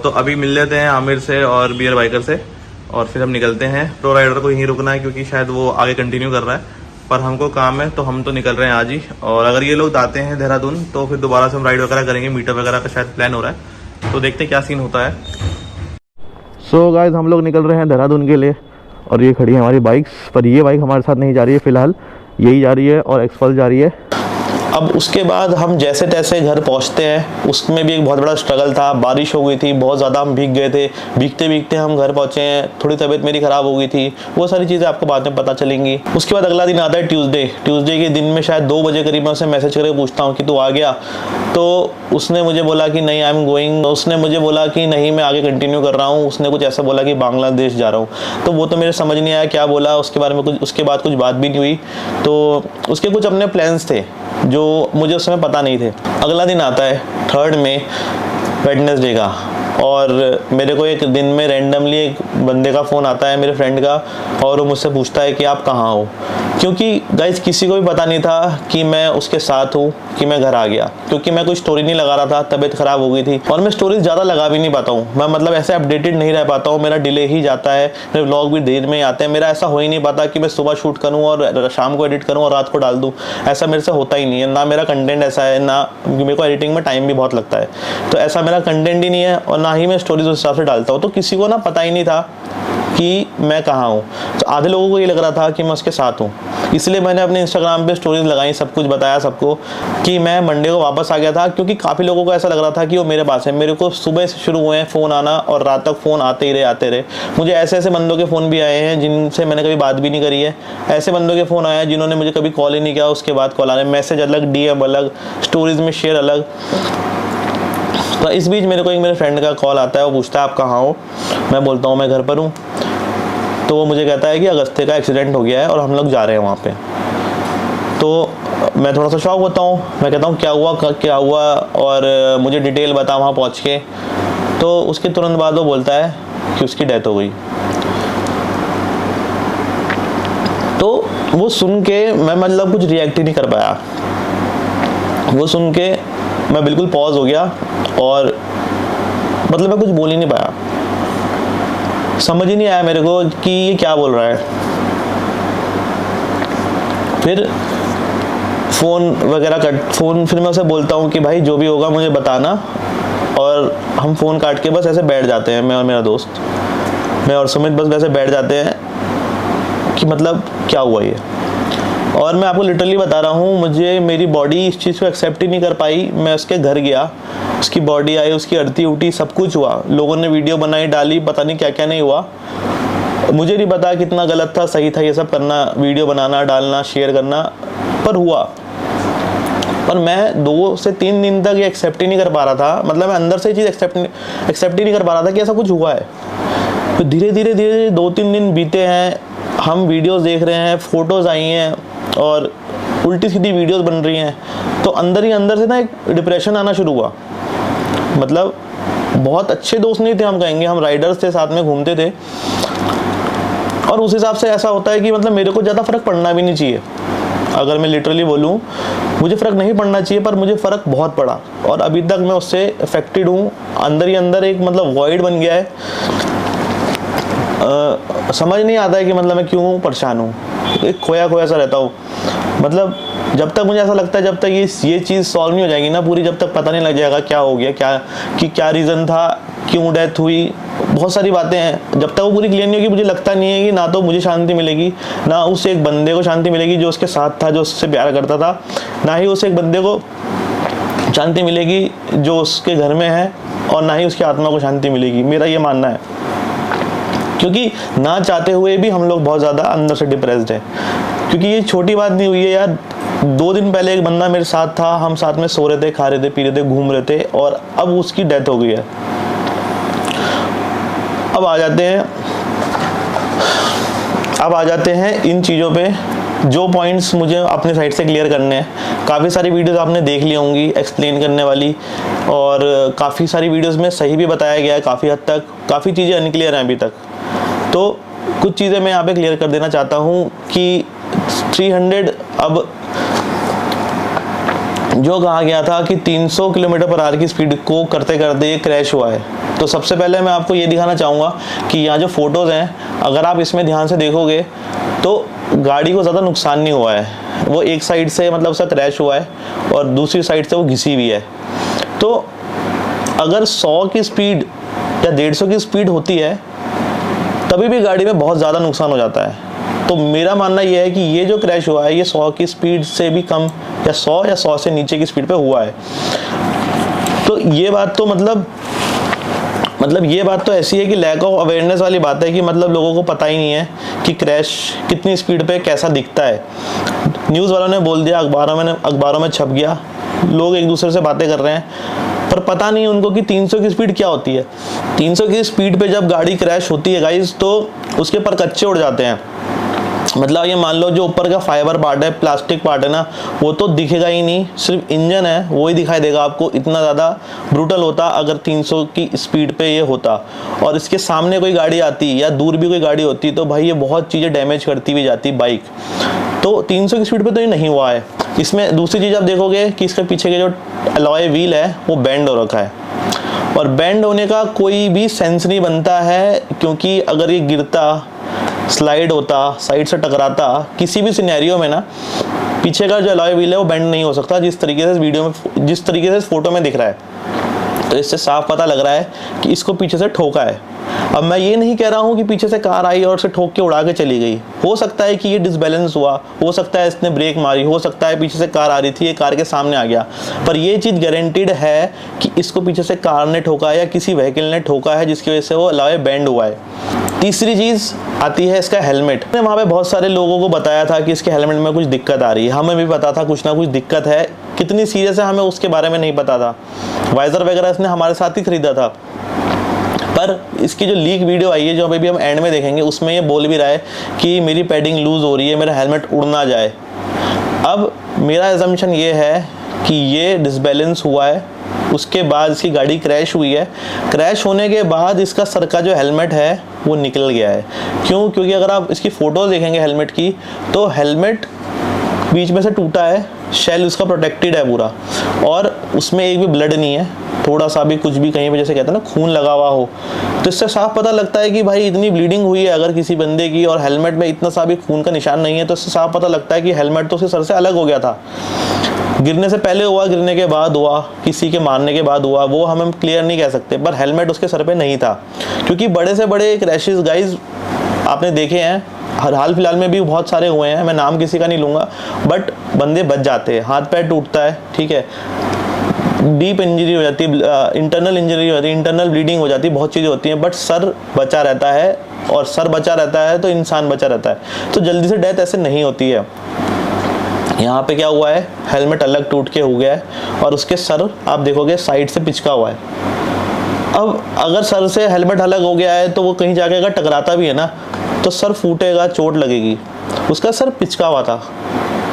तो अभी मिल लेते हैं आमिर से और बियर बाइकर से, और फिर हम निकलते हैं। प्रो राइडर को यहीं रुकना है क्योंकि शायद वो आगे कंटिन्यू कर रहा है, पर हमको काम है तो हम तो निकल रहे हैं आज ही। और अगर ये लोग आते हैं देहरादून तो फिर दोबारा से हम राइड वगैरह करेंगे, मीटअप वगैरह का शायद प्लान हो रहा है, तो देखते हैं क्या सीन होता है। सो गाइस हम लोग निकल रहे हैं देहरादून के लिए, और ये खड़ी है हमारी बाइक्स, पर ये बाइक हमारे साथ नहीं जा रही है फ़िलहाल, यही जा रही है और एक्सपल्स जा रही है। अब उसके बाद हम जैसे तैसे घर पहुंचते हैं, उसमें भी एक बहुत बड़ा स्ट्रगल था। बारिश हो गई थी, बहुत ज़्यादा हम भीग गए थे, भीगते भीगते हम घर पहुंचे हैं, थोड़ी तबीयत मेरी ख़राब हो गई थी, वो सारी चीज़ें आपको बाद में पता चलेंगी। उसके बाद अगला दिन आता है ट्यूसडे के दिन में शायद 2 बजे करीब मैं उसे मैसेज करके पूछता हूँ कि तू आ गया, तो उसने मुझे बोला कि नहीं आई एम गोइंग। उसने मुझे बोला कि नहीं मैं आगे कंटिन्यू कर रहा हूँ। उसने कुछ ऐसा बोला कि बांग्लादेश जा रहा हूँ, तो वो तो मेरे समझ नहीं आया क्या बोला उसके बारे में, कुछ उसके बाद कुछ बात भी नहीं हुई। तो उसके कुछ अपने प्लान्स थे जो मुझे उस समय पता नहीं थे। अगला दिन आता है 3 मई वेडनेसडे का, और मेरे को एक दिन में रैंडमली एक बंदे का फ़ोन आता है मेरे फ्रेंड का, और वो मुझसे पूछता है कि आप कहाँ हो, क्योंकि गाइस किसी को भी पता नहीं था कि मैं उसके साथ हूँ, कि मैं घर आ गया, क्योंकि मैं कोई स्टोरी नहीं लगा रहा था, तबीयत ख़राब हो गई थी, और मैं स्टोरीज ज़्यादा लगा भी नहीं पाता हूँ, मैं मतलब ऐसे अपडेटेड नहीं रह पाता हूँ, मेरा डिले ही जाता है, मेरे व्लॉग भी देर में आते हैं, मेरा ऐसा हो ही नहीं पाता कि मैं सुबह शूट करूँ और शाम को एडिट करूँ और रात को डाल दूँ, ऐसा मेरे से होता ही नहीं है। ना मेरा कंटेंट ऐसा है, ना मेरे को एडिटिंग में टाइम भी बहुत लगता है, तो ऐसा मेरा कंटेंट ही नहीं है, और ना ही मैं स्टोरीज उस हिसाब से डालता हूँ। तो किसी को ना पता ही नहीं था कि मैं कहाँ हूँ, तो आधे लोगों को ये लग रहा था कि मैं उसके साथ हूँ, इसलिए मैंने अपने इंस्टाग्राम पे स्टोरीज लगाई, सब कुछ बताया सबको कि मैं मंडे को वापस आ गया था, क्योंकि काफ़ी लोगों को ऐसा लग रहा था कि वो मेरे पास है। मेरे को सुबह से शुरू हुए हैं फ़ोन आना, और रात तक फ़ोन आते ही रहे। मुझे ऐसे ऐसे बंदों के फ़ोन भी आए हैं जिनसे मैंने कभी बात भी नहीं करी है, ऐसे बंदों के फ़ोन आए हैं जिन्होंने मुझे कभी कॉल ही नहीं किया, उसके बाद कॉल आ रहे, मैसेज अलग, DM अलग, स्टोरीज में शेयर अलग। तो इस बीच मेरे को एक मेरे फ्रेंड का कॉल आता है, वो पूछता है आप कहाँ हो। मैं बोलता हूँ मैं घर पर हूँ। तो वो मुझे कहता है कि अगस्त्य का एक्सीडेंट हो गया है और हम लोग जा रहे हैं वहाँ पे। तो मैं थोड़ा सा शॉक होता हूँ, मैं कहता हूँ क्या हुआ और मुझे डिटेल बता वहाँ पहुँच के। तो उसके तुरंत बाद वो बोलता है कि उसकी डेथ हो गई। तो वो सुन के मैं मतलब कुछ रिएक्ट ही नहीं कर पाया। वो सुन के मैं बिल्कुल पॉज हो गया और मतलब मैं कुछ बोल ही नहीं पाया। समझ ही नहीं आया मेरे को कि ये क्या बोल रहा है। फिर फिर मैं उसे बोलता हूँ कि भाई जो भी होगा मुझे बताना। और हम फ़ोन काट के बस ऐसे बैठ जाते हैं, मैं और मेरा दोस्त, मैं और सुमित बस वैसे बैठ जाते हैं कि मतलब क्या हुआ ये। और मैं आपको लिटरली बता रहा हूँ, मुझे मेरी बॉडी इस चीज़ को एक्सेप्ट ही नहीं कर पाई। मैं उसके घर गया, उसकी बॉडी आई, उसकी अर्थी उठी, सब कुछ हुआ। लोगों ने वीडियो बनाई डाली, पता नहीं क्या क्या नहीं हुआ। मुझे नहीं पता कितना गलत था सही था ये सब करना, वीडियो बनाना डालना शेयर करना, पर हुआ। पर मैं 2 से 3 दिन तक ये एक्सेप्ट ही नहीं कर पा रहा था। मतलब मैं अंदर से ये चीज़ एक्सेप्ट ही नहीं कर पा रहा था कि ऐसा कुछ हुआ है। तो धीरे धीरे 2-3 दिन बीते हैं, हम वीडियोस देख रहे हैं, फ़ोटोज़ आई हैं और उल्टी सीधी वीडियोस बन रही हैं। तो अंदर ही अंदर से ना एक डिप्रेशन आना शुरू हुआ। मतलब बहुत अच्छे दोस्त नहीं थे हम कहेंगे, हम राइडर्स थे, साथ में घूमते थे। और उस हिसाब से ऐसा होता है कि मतलब मेरे को ज़्यादा फ़र्क पड़ना भी नहीं चाहिए। अगर मैं लिटरली बोलूँ, मुझे फ़र्क नहीं पड़ना चाहिए, पर मुझे फ़र्क बहुत पड़ा और अभी तक मैं उससे अफेक्टेड हूँ। अंदर ही अंदर एक मतलब वॉइड बन गया है। समझ नहीं आता है कि मतलब मैं क्यों परेशान हूँ, एक खोया खोया सा रहता हूँ। मतलब जब तक मुझे ऐसा लगता है, जब तक ये चीज़ सॉल्व नहीं हो जाएगी ना पूरी, जब तक पता नहीं लग जाएगा क्या हो गया, क्या रीज़न था, क्यों डेथ हुई, बहुत सारी बातें हैं, जब तक वो पूरी क्लियर नहीं होगी, मुझे लगता नहीं है कि ना तो मुझे शांति मिलेगी, ना उस एक बंदे को शांति मिलेगी जो उसके साथ था, जो उससे प्यार करता था, ना ही उस एक बंदे को शांति मिलेगी जो उसके घर में है, और ना ही उसकी आत्मा को शांति मिलेगी। मेरा ये मानना है, क्योंकि ना चाहते हुए भी हम लोग बहुत ज़्यादा अंदर से डिप्रेस्ड हैं। क्योंकि ये छोटी बात नहीं हुई है यार। 2 दिन पहले एक बंदा मेरे साथ था, हम साथ में सो रहे थे, खा रहे थे, पी रहे थे, घूम रहे थे, और अब उसकी डेथ हो गई है। अब आ जाते हैं इन चीज़ों पे, जो पॉइंट्स मुझे अपने साइड से क्लियर करने हैं। काफ़ी सारी वीडियोस आपने देख ली होंगी एक्सप्लेन करने वाली, और काफ़ी सारी वीडियोस में सही भी बताया गया है काफ़ी हद तक, काफ़ी चीज़ें अनक्लियर हैं अभी तक। तो कुछ चीज़ें मैं यहाँ पे क्लियर कर देना चाहता हूँ कि 300 अब जो कहा गया था कि 300 किलोमीटर/आवर की स्पीड को करते करते ये क्रैश हुआ है। तो सबसे पहले मैं आपको ये दिखाना चाहूँगा कि यहाँ जो फोटोज़ हैं, अगर आप इसमें ध्यान से देखोगे तो गाड़ी को ज़्यादा नुकसान नहीं हुआ है। वो एक साइड से मतलब उसका क्रैश हुआ है और दूसरी साइड से वो घिसी हुई है। तो अगर 100 की स्पीड या 150 की स्पीड होती है तभी भी गाड़ी में बहुत ज़्यादा नुकसान हो जाता है। तो मेरा मानना यह है कि ये जो क्रैश हुआ है ये 100 की स्पीड से भी कम, या 100 से नीचे की स्पीड पे हुआ है। तो ये बात तो मतलब ये बात तो ऐसी है कि लैक ऑफ अवेयरनेस वाली बात है कि मतलब लोगों को पता ही नहीं है कि क्रैश कितनी स्पीड पे कैसा दिखता है। न्यूज़ वालों ने बोल दिया, अखबारों में छप गया, लोग एक दूसरे से बातें कर रहे हैं, पर पता नहीं उनको कि 300 की स्पीड क्या होती है। 300 की स्पीड पे जब गाड़ी क्रैश होती है गाइस, तो उसके पर कच्चे उड़ जाते हैं। मतलब ये मान लो जो ऊपर का फाइबर पार्ट है, प्लास्टिक पार्ट है ना, वो तो दिखेगा ही नहीं, सिर्फ इंजन है वो ही दिखाई देगा आपको। इतना ज़्यादा ब्रूटल होता अगर 300 की स्पीड पे ये होता, और इसके सामने कोई गाड़ी आती या दूर भी कोई गाड़ी होती तो भाई ये बहुत चीज़ें डैमेज करती हुई जाती बाइक। तो 300 की स्पीड पे तो ये नहीं हुआ है। इसमें दूसरी चीज़ आप देखोगे कि इसके पीछे के जो अलॉय व्हील है वो बेंड हो रखा है, और बेंड होने का कोई भी सेंस नहीं बनता है, क्योंकि अगर ये गिरता, स्लाइड होता, साइड से टकराता, किसी भी सिनेरियो में ना पीछे का जो अलॉय व्हील है वो बेंड नहीं हो सकता, जिस तरीके से वीडियो में, जिस तरीके से फोटो में दिख रहा है। तो इससे साफ पता लग रहा है कि इसको पीछे से ठोका है। अब मैं ये नहीं कह रहा हूँ कि पीछे से कार आई और उसे ठोक के उड़ा के चली गई। हो सकता है कि ये डिसबैलेंस हुआ, हो सकता है इसने ब्रेक मारी, हो सकता है पीछे से कार आ रही थी, ये कार के सामने आ गया, पर ये चीज़ गारंटीड है कि इसको पीछे से कार ने ठोका है या किसी व्हीकल ने ठोका है, जिसकी वजह से वो अलॉय बेंड हुआ है। तीसरी चीज़ आती है इसका हेलमेट। मैंने वहाँ पे बहुत सारे लोगों को बताया था कि इसके हेलमेट में कुछ दिक्कत आ रही है, हमें भी पता था कुछ ना कुछ दिक्कत है, कितनी सीरियस है हमें उसके बारे में नहीं पता था। वाइज़र वगैरह इसने हमारे साथ ही खरीदा था। पर इसकी जो लीक वीडियो आई है, जो अभी हम एंड में देखेंगे, उसमें ये बोल भी रहा है कि मेरी पैडिंग लूज़ हो रही है, मेरा हेलमेट उड़ ना जाए। अब मेरा एजम्पशन ये है कि ये डिसबैलेंस हुआ है, उसके बाद इसकी गाड़ी क्रैश हुई है। क्रैश होने के बाद इसका सर का जो हेलमेट है वो निकल गया है। क्यों? क्योंकि अगर आप इसकी फ़ोटोज़ देखेंगे हेलमेट की, तो हेलमेट बीच में से टूटा है, शेल उसका प्रोटेक्टेड है पूरा, और उसमें एक भी ब्लड नहीं है, थोड़ा सा भी कुछ भी कहीं पे जैसे कहते हैं ना खून लगा हुआ हो, तो इससे साफ पता लगता है कि भाई इतनी ब्लीडिंग हुई है अगर किसी बंदे की, और हेलमेट में इतना सा भी खून का निशान नहीं है, तो इससे साफ पता लगता है कि हेलमेट तो उसके सर से अलग हो गया था। गिरने से पहले हुआ, गिरने के बाद हुआ, किसी के मारने के बाद हुआ, वो हम क्लियर नहीं कह सकते, पर हेलमेट उसके सर पे नहीं था। क्योंकि बड़े से बड़े क्रैशेस गाइज आपने देखे हैं, हाल फिलहाल में भी बहुत सारे हुए हैं, मैं नाम किसी का नहीं लूँगा, बट बंदे बच जाते हैं, हाथ पैर टूटता है, ठीक है, डीप इंजरी हो जाती है, इंटरनल इंजरी हो जाती है, इंटरनल ब्लीडिंग हो जाती है, बहुत चीज़ें होती हैं, बट सर बचा रहता है, और सर बचा रहता है तो इंसान बचा रहता है। तो जल्दी से डेथ ऐसे नहीं होती है। यहाँ पे क्या हुआ है, हेलमेट अलग टूट के हो गया है, और उसके सर आप देखोगे साइड से पिचका हुआ है। अब अगर सर से हेलमेट अलग हो गया है तो वो कहीं जाके अगर टकराता भी है ना, तो सर फूटेगा, चोट लगेगी। उसका सर पिचका हुआ था।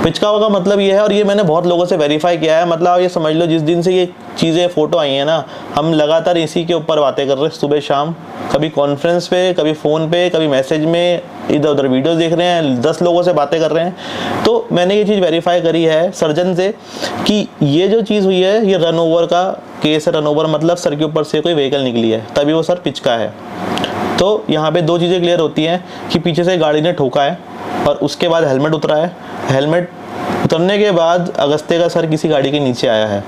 पिचका हुआ का मतलब ये है, और ये मैंने बहुत लोगों से वेरीफाई किया है, मतलब आप ये समझ लो जिस दिन से ये चीज़ें फ़ोटो आई हैं ना, हम लगातार इसी के ऊपर बातें कर रहे हैं, सुबह शाम, कभी कॉन्फ्रेंस पे, कभी फ़ोन पे, कभी मैसेज में, इधर उधर वीडियोस देख रहे हैं, 10 लोगों से बातें कर रहे हैं। तो मैंने ये चीज़ वेरीफाई करी है सर्जन से कि ये जो चीज़ हुई है, ये रन ओवर का केस है। रन ओवर मतलब सर के ऊपर से कोई व्हीकल निकली है, तभी वो सर पिचका है। तो यहाँ पे 2 चीज़ें क्लियर होती हैं कि पीछे से गाड़ी ने ठोका है, और उसके बाद हेलमेट उतरा है। हेलमेट उतरने के बाद अगस्त्य का सर किसी गाड़ी के नीचे आया है।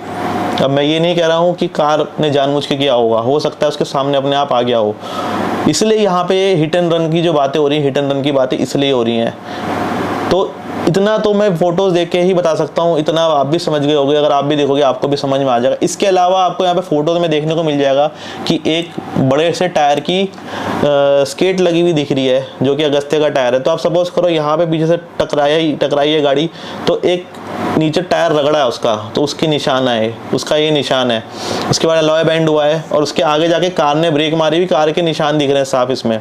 अब मैं ये नहीं कह रहा हूँ कि कार ने जानबूझ के किया होगा, हो सकता है उसके सामने अपने आप आ गया हो, इसलिए यहाँ पे हिट एंड रन की जो बातें हो रही हैं, हिट एंड रन की बातें इसलिए हो रही हैं। तो इतना तो मैं फोटोज़ देख के ही बता सकता हूँ, इतना आप भी समझ गए होगे, अगर आप भी देखोगे आपको भी समझ में आ जाएगा। इसके अलावा आपको यहाँ पे फोटोज़ में देखने को मिल जाएगा कि एक बड़े से टायर की स्केट लगी हुई दिख रही है, जो कि अगस्त्य का टायर है। तो आप सपोज करो यहाँ पे पीछे से टकराई है गाड़ी, तो एक नीचे टायर रगड़ा है उसका, तो उसकी निशान है, उसका ये निशान है। उसके बाद अलॉय बैंड हुआ है, और उसके आगे जाके कार ने ब्रेक मारी हुई, कार के निशान दिख रहे हैं साफ इसमें।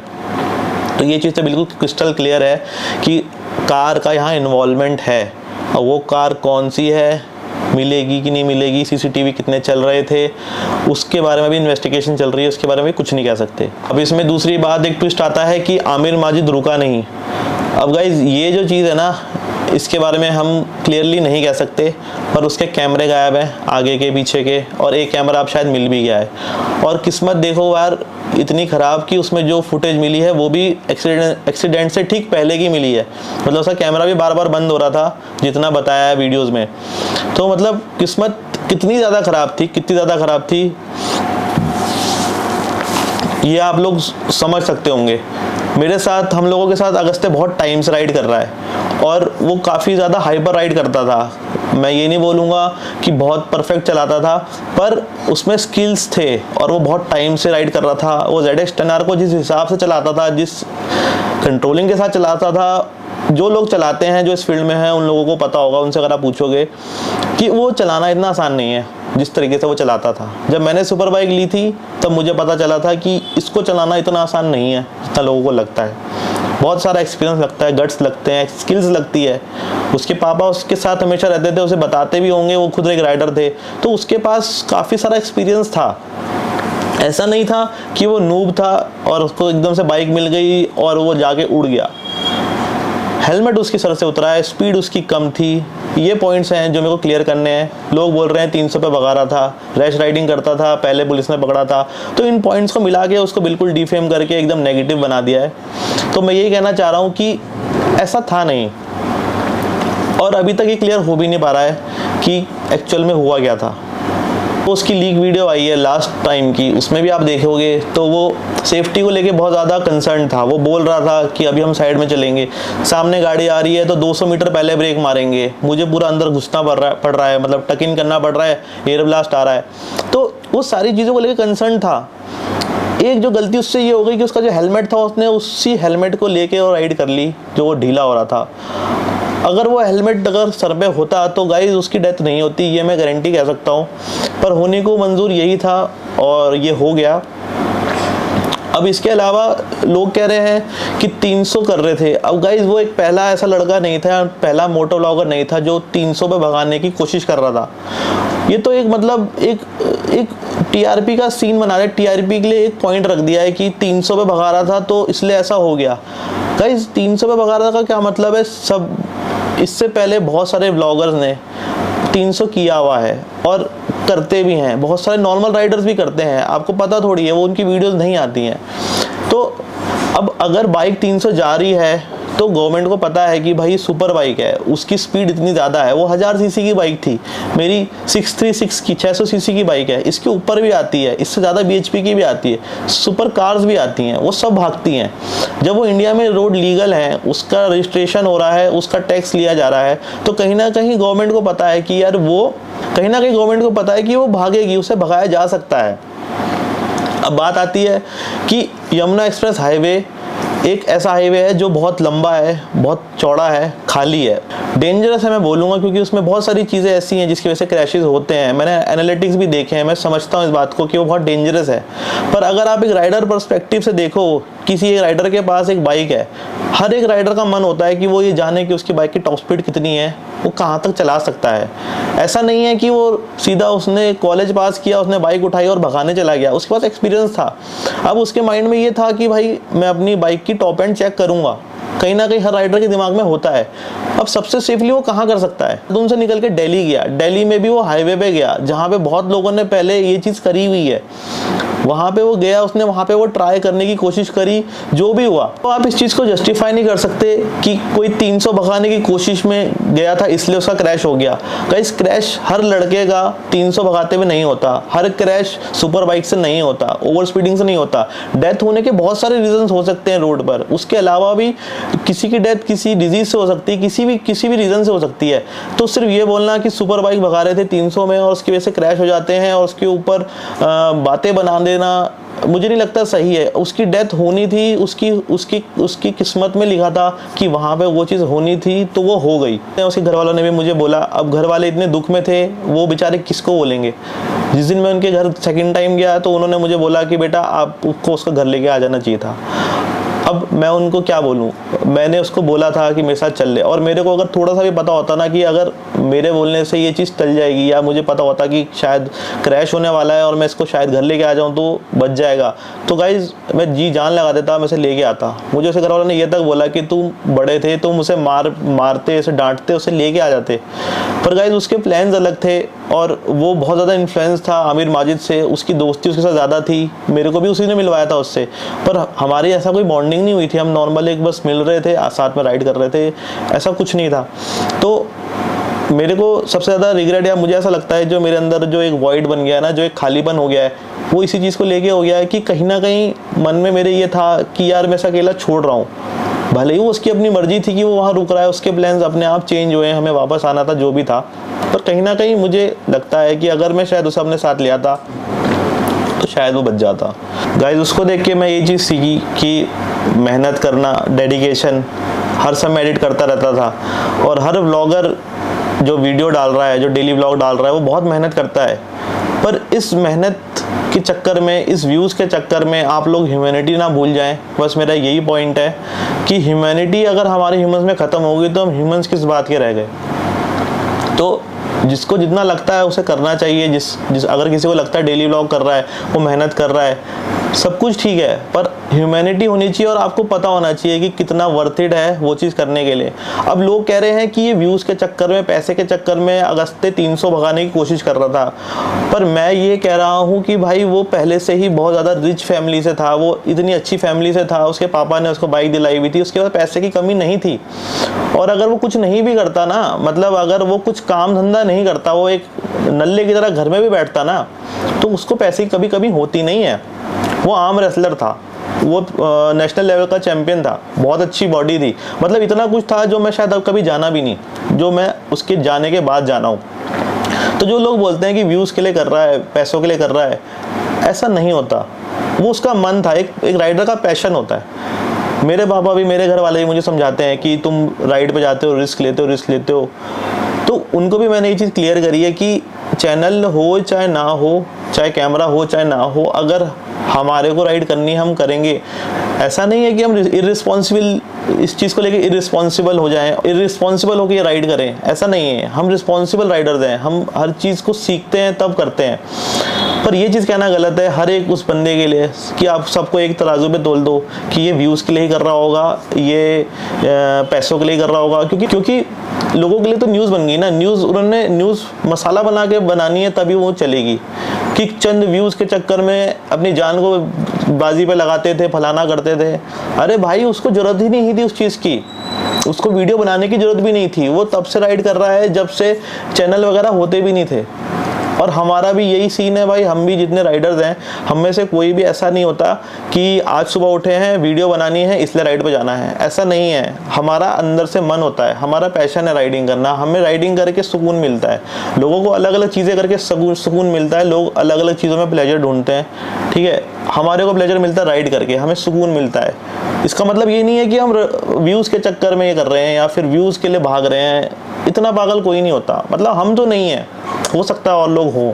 तो ये चीज़ तो बिल्कुल क्रिस्टल क्लियर है कि कार का यहाँ इन्वॉल्वमेंट है। और वो कार कौन सी है, मिलेगी कि नहीं मिलेगी, सीसीटीवी कितने चल रहे थे, उसके बारे में भी इन्वेस्टिगेशन चल रही है, उसके बारे में कुछ नहीं कह सकते। अब इसमें दूसरी बात, एक ट्विस्ट आता है कि आमिर माजिद रुका नहीं। अब गाइज ये जो चीज़ है ना, इसके बारे में हम क्लियरली नहीं कह सकते, पर उसके कैमरे गायब हैं, आगे के पीछे के, और एक कैमरा अब शायद मिल भी गया है। और किस्मत देखो यार इतनी ख़राब कि उसमें जो फुटेज मिली है वो भी एक्सीडेंट से ठीक पहले की मिली है, मतलब उसका कैमरा भी बार बार बंद हो रहा था, जितना बताया है वीडियोज़ में। तो मतलब किस्मत कितनी ज़्यादा ख़राब थी, कितनी ज़्यादा ख़राब थी, ये आप लोग समझ सकते होंगे। मेरे साथ, हम लोगों के साथ अगस्त्य बहुत टाइम से राइड कर रहा है, और वो काफ़ी ज़्यादा हाइपर राइड करता था। मैं ये नहीं बोलूँगा कि बहुत परफेक्ट चलाता था, पर उसमें स्किल्स थे, और वो बहुत टाइम से राइड कर रहा था। वो ZX 10R को जिस हिसाब से चलाता था, जिस कंट्रोलिंग के साथ चलाता था, जो लोग चलाते हैं, जो इस फील्ड में हैं, उन लोगों को पता होगा, उनसे अगर आप पूछोगे कि वो चलाना इतना आसान नहीं है जिस तरीके से वो चलाता था। जब मैंने सुपर बाइक ली थी तब मुझे पता चला था कि इसको चलाना इतना आसान नहीं है जितना लोगों को लगता है। बहुत सारा एक्सपीरियंस लगता है, गट्स लगते हैं, स्किल्स लगती है। उसके पापा उसके साथ हमेशा रहते थे, उसे बताते भी होंगे, वो खुद एक राइडर थे, तो उसके पास काफ़ी सारा एक्सपीरियंस था। ऐसा नहीं था कि वो नूब था और उसको एकदम से बाइक मिल गई और वो जाके उड़ गया। हेलमेट उसके सर से उतरा है, स्पीड उसकी कम थी, ये पॉइंट्स हैं जो मेरे को क्लियर करने हैं। लोग बोल रहे हैं 300 पे भगा रहा था, रैश राइडिंग करता था, पहले पुलिस ने पकड़ा था, तो इन पॉइंट्स को मिला के उसको बिल्कुल डिफेम करके एकदम नेगेटिव बना दिया है। तो मैं यही कहना चाह रहा हूँ कि ऐसा था नहीं, और अभी तक ये क्लियर हो भी नहीं पा रहा है कि एक्चुअल में हुआ क्या था। तो उसकी लीक वीडियो आई है लास्ट टाइम की, उसमें भी आप देखोगे तो वो सेफ्टी को लेके बहुत ज़्यादा कंसर्न था। वो बोल रहा था कि अभी हम साइड में चलेंगे, सामने गाड़ी आ रही है तो 200 मीटर पहले ब्रेक मारेंगे, मुझे पूरा अंदर घुसना पड़ रहा है, मतलब टक इन करना पड़ रहा है, एयर ब्लास्ट आ रहा है। तो वो सारी चीज़ों को लेकर कंसर्न था। एक जो गलती उससे ये हो गई कि उसका जो हेलमेट था, उसने उसी हेलमेट को लेके और राइड कर ली जो वो ढीला हो रहा था। अगर वो हेलमेट अगर सर पे होता तो गाइस उसकी डेथ नहीं होती, ये मैं गारंटी कह सकता हूँ। पर होने को मंजूर यही था और ये हो गया। अब इसके अलावा लोग कह रहे हैं कि 300 कर रहे थे। अब गाइज वो एक पहला ऐसा लड़का नहीं था, पहला मोटो व्लॉगर नहीं था जो 300 पे भगाने की कोशिश कर रहा था। ये तो एक मतलब एक टीआरपी का सीन बना रहे, टीआरपी के लिए एक पॉइंट रख दिया है कि 300 पे भगा रहा था तो इसलिए ऐसा हो गया। गाइज 300 पे भगा रहा था का क्या मतलब है? सब इससे पहले बहुत सारे व्लॉगर्स ने 300 किया हुआ है और करते भी हैं, बहुत सारे नॉर्मल राइडर्स भी करते हैं, आपको पता थोड़ी है, वो उनकी वीडियोस नहीं आती हैं। तो अब अगर बाइक 300 जा रही है तो गवर्नमेंट को पता है कि भाई सुपर बाइक है, उसकी स्पीड इतनी ज़्यादा है। वो 1000 सीसी की बाइक थी, मेरी 636 की 600 सीसी की बाइक है, इसके ऊपर भी आती है, इससे ज़्यादा बीएचपी की भी आती है, सुपर कार्स भी आती हैं, वो सब भागती हैं। जब वो इंडिया में रोड लीगल है, उसका रजिस्ट्रेशन हो रहा है, उसका टैक्स लिया जा रहा है, तो कहीं ना कहीं गवर्नमेंट को पता है कि यार वो कहीं ना कहीं गवर्नमेंट को पता है कि वो भागेगी, उसे भगाया जा सकता है। अब बात आती है कि यमुना एक्सप्रेस हाईवे एक ऐसा हाईवे है जो बहुत लंबा है, बहुत चौड़ा है, खाली है, डेंजरस है मैं बोलूँगा, क्योंकि उसमें बहुत सारी चीज़ें ऐसी हैं जिसकी वजह से क्रैशेस होते हैं। मैंने एनालिटिक्स भी देखे हैं, मैं समझता हूँ इस बात को कि वो बहुत डेंजरस है। पर अगर आप एक राइडर पर्सपेक्टिव से देखो, किसी एक राइडर के पास एक बाइक है, हर एक राइडर का मन होता है कि वो ये जाने कि उसकी बाइक की टॉप स्पीड कितनी है, वो कहाँ तक चला सकता है। ऐसा नहीं है कि वो सीधा उसने कॉलेज पास किया, उसने बाइक उठाई और भगाने चला गया, उसके पास एक्सपीरियंस था। अब उसके माइंड में ये था कि भाई मैं अपनी बाइक की टॉप एंड चेक करूँगा, कहीं ना कहीं हर राइडर के दिमाग में होता है। अब सबसे सेफली वो कहाँ कर सकता है? तो उनसे निकल के दिल्ली गया, दिल्ली में भी वो हाईवे पे गया जहाँ पे बहुत लोगों ने पहले ये चीज़ करी हुई है, वहाँ पे वो गया, उसने वहाँ पे वो ट्राई करने की कोशिश करी, जो भी हुआ। तो आप इस चीज़ को जस्टिफाई नहीं कर सकते कि कोई 300 भगाने की कोशिश में गया था इसलिए उसका क्रैश हो गया। गाइस क्रैश हर लड़के का 300 भगाते हुए नहीं होता, हर क्रैश सुपर बाइक से नहीं होता, ओवर स्पीडिंग से नहीं होता। डेथ होने के बहुत सारे रीजन हो सकते हैं रोड पर, उसके अलावा भी किसी की डेथ किसी डिजीज से हो सकती है, किसी भी रीजन से हो सकती है। तो सिर्फ ये बोलना कि सुपर बाइक भगा रहे थे 300 में और उसकी वजह से क्रैश हो जाते हैं और उसके ऊपर बातें बना देना, मुझे नहीं लगता सही है। उसकी डेथ होनी थी, उसकी किस्मत में लिखा था कि वहाँ पे वो चीज़ होनी थी, तो वो हो गई। उसके घर वालों ने भी मुझे बोला, अब घर वाले इतने दुख में थे, वो बेचारे किसको बोलेंगे। जिस दिन मैं उनके घर सेकंड टाइम गया तो उन्होंने मुझे बोला कि बेटा आपको उसका घर लेके आ जाना चाहिए था। अब मैं उनको क्या बोलूँ, मैंने उसको बोला था कि मेरे साथ चल ले, और मेरे को अगर थोड़ा सा भी पता होता ना कि अगर मेरे बोलने से ये चीज़ टल जाएगी, या मुझे पता होता कि शायद क्रैश होने वाला है और मैं इसको शायद घर लेके आ जाऊँ तो बच जाएगा, तो गाइज मैं जी जान लगा देता, मैं इसे लेके आता। मुझे उसके घर वालों ने ये तक बोला कि तुम बड़े थे, तुम उसे मारते, उसे डांटते, उसे लेके आ जाते। पर गाइज उसके प्लान्स अलग थे और वो बहुत ज़्यादा इन्फ्लुएंस था आमिर माजिद से, उसकी दोस्ती उसके साथ ज़्यादा थी, मेरे को भी उसी ने मिलवाया था उससे। पर हमारी ऐसा कोई बॉन्डिंग नहीं हुई थी, हम नॉर्मल एक बस मिल रहे थे, साथ में राइड कर रहे थे, ऐसा कुछ नहीं था। तो मेरे को सबसे ज़्यादा रिग्रेट, या मुझे ऐसा लगता है जो मेरे अंदर जो एक वॉइड बन गया है ना, जो एक खालीपन हो गया है, वो इसी चीज़ को लेके हो गया है कि कहीं ना कहीं मन में मेरे ये था कि यार मैं इसे अकेला छोड़ रहा हूँ। भले ही वो उसकी अपनी मर्जी थी कि वो वहाँ रुक रहा है, उसके प्लान्स अपने आप चेंज हुए, हमें वापस आना था, जो भी था। पर कहीं ना कहीं मुझे लगता है कि अगर मैं शायद उसे अपने साथ ले आता तो शायद वो बच जाता। गाइस उसको देख के मैं ये चीज़ सीखी कि मेहनत करना, डेडिकेशन, हर समय एडिट करता रहता था। और हर व्लॉगर जो वीडियो डाल रहा है, जो डेली व्लॉग डाल रहा है, वो बहुत मेहनत करता है। पर इस मेहनत के चक्कर में, इस व्यूज़ के चक्कर में आप लोग ह्यूमैनिटी ना भूल जाएं। बस मेरा यही पॉइंट है कि ह्यूमैनिटी अगर हमारे ह्यूमंस में ख़त्म होगी तो हम ह्यूमंस किस बात के रह गए। तो जिसको जितना लगता है उसे करना चाहिए। अगर किसी को लगता है डेली व्लॉग कर रहा है, वो मेहनत कर रहा है, सब कुछ ठीक है, पर ह्यूमैनिटी होनी चाहिए और आपको पता होना चाहिए कि कितना वर्थ इट है वो चीज़ करने के लिए। अब लोग कह रहे हैं कि ये व्यूज़ के चक्कर में, पैसे के चक्कर में अगस्ते 300 भगाने की कोशिश कर रहा था, पर मैं ये कह रहा हूँ कि भाई वो पहले से ही बहुत ज़्यादा रिच फैमिली से था, वो इतनी अच्छी फैमिली से था, उसके पापा ने उसको बाइक दिलाई हुई थी, उसके बाद पैसे की कमी नहीं थी। और अगर वो कुछ नहीं भी करता ना, मतलब अगर वो कुछ काम धंधा नहीं करता, वो एक नल्ले की तरह घर में भी बैठता ना, तो उसको पैसे की कभी होती नहीं है। वो आम रेसलर था, वो नेशनल लेवल का चैंपियन था, बहुत अच्छी बॉडी थी, मतलब इतना कुछ था जो मैं शायद अब कभी जाना भी नहीं, जो मैं उसके जाने के बाद जाना हूँ। तो जो लोग बोलते हैं कि व्यूज़ के लिए कर रहा है, पैसों के लिए कर रहा है, ऐसा नहीं होता। वो उसका मन था, एक राइडर का पैशन होता है। मेरे पापा भी, मेरे घर वाले भी मुझे समझाते हैं कि तुम राइड पे जाते हो, रिस्क लेते हो। तो उनको भी मैंने ये चीज़ क्लियर करी है कि चैनल हो चाहे ना हो, चाहे कैमरा हो चाहे ना हो, अगर हमारे को राइड करनी है हम करेंगे। ऐसा नहीं है कि हम इररिस्पॉन्सिबल, इस चीज़ को लेके इररिस्पॉन्सिबल हो जाएं, इररिस्पॉन्सिबल होकर ये राइड करें, ऐसा नहीं है। हम रिस्पॉन्सिबल राइडर्स हैं, हम हर चीज़ को सीखते हैं तब करते हैं। पर ये चीज़ कहना गलत है हर एक उस बंदे के लिए कि आप सबको एक तराजू पे तोल दो कि ये व्यूज़ के लिए ही कर रहा होगा, ये पैसों के लिए कर रहा होगा। क्योंकि लोगों के लिए तो न्यूज़ बन गई ना, उन्होंने न्यूज़ मसाला बना के बनानी है तभी वो चलेगी। कि चंद व्यूज़ के चक्कर में अपनी जान को बाजी पे लगाते थे, फलाना करते थे। अरे भाई, उसको ज़रूरत ही नहीं थी उस चीज़ की, उसको वीडियो बनाने की ज़रूरत भी नहीं थी। वो तब से राइड कर रहा है जब से चैनल वगैरह होते भी नहीं थे। और हमारा भी यही सीन है भाई, हम भी जितने राइडर्स हैं, हम में से कोई भी ऐसा नहीं होता कि आज सुबह उठे हैं वीडियो बनानी है इसलिए राइड पे जाना है, ऐसा नहीं है। हमारा अंदर से मन होता है, हमारा पैशन है राइडिंग करना, हमें राइडिंग करके सुकून मिलता है। लोगों को अलग अलग चीज़ें करके सुकून मिलता है, लोग अलग अलग चीज़ों में प्लेजर ढूंढते हैं, ठीक है। हमारे को प्लेजर मिलता है राइड करके, हमें सुकून मिलता है। इसका मतलब ये नहीं है कि हम व्यूज़ के चक्कर में ये कर रहे हैं या फिर व्यूज़ के लिए भाग रहे हैं। इतना पागल कोई नहीं होता, मतलब हम तो नहीं है, हो सकता है और लोग हों।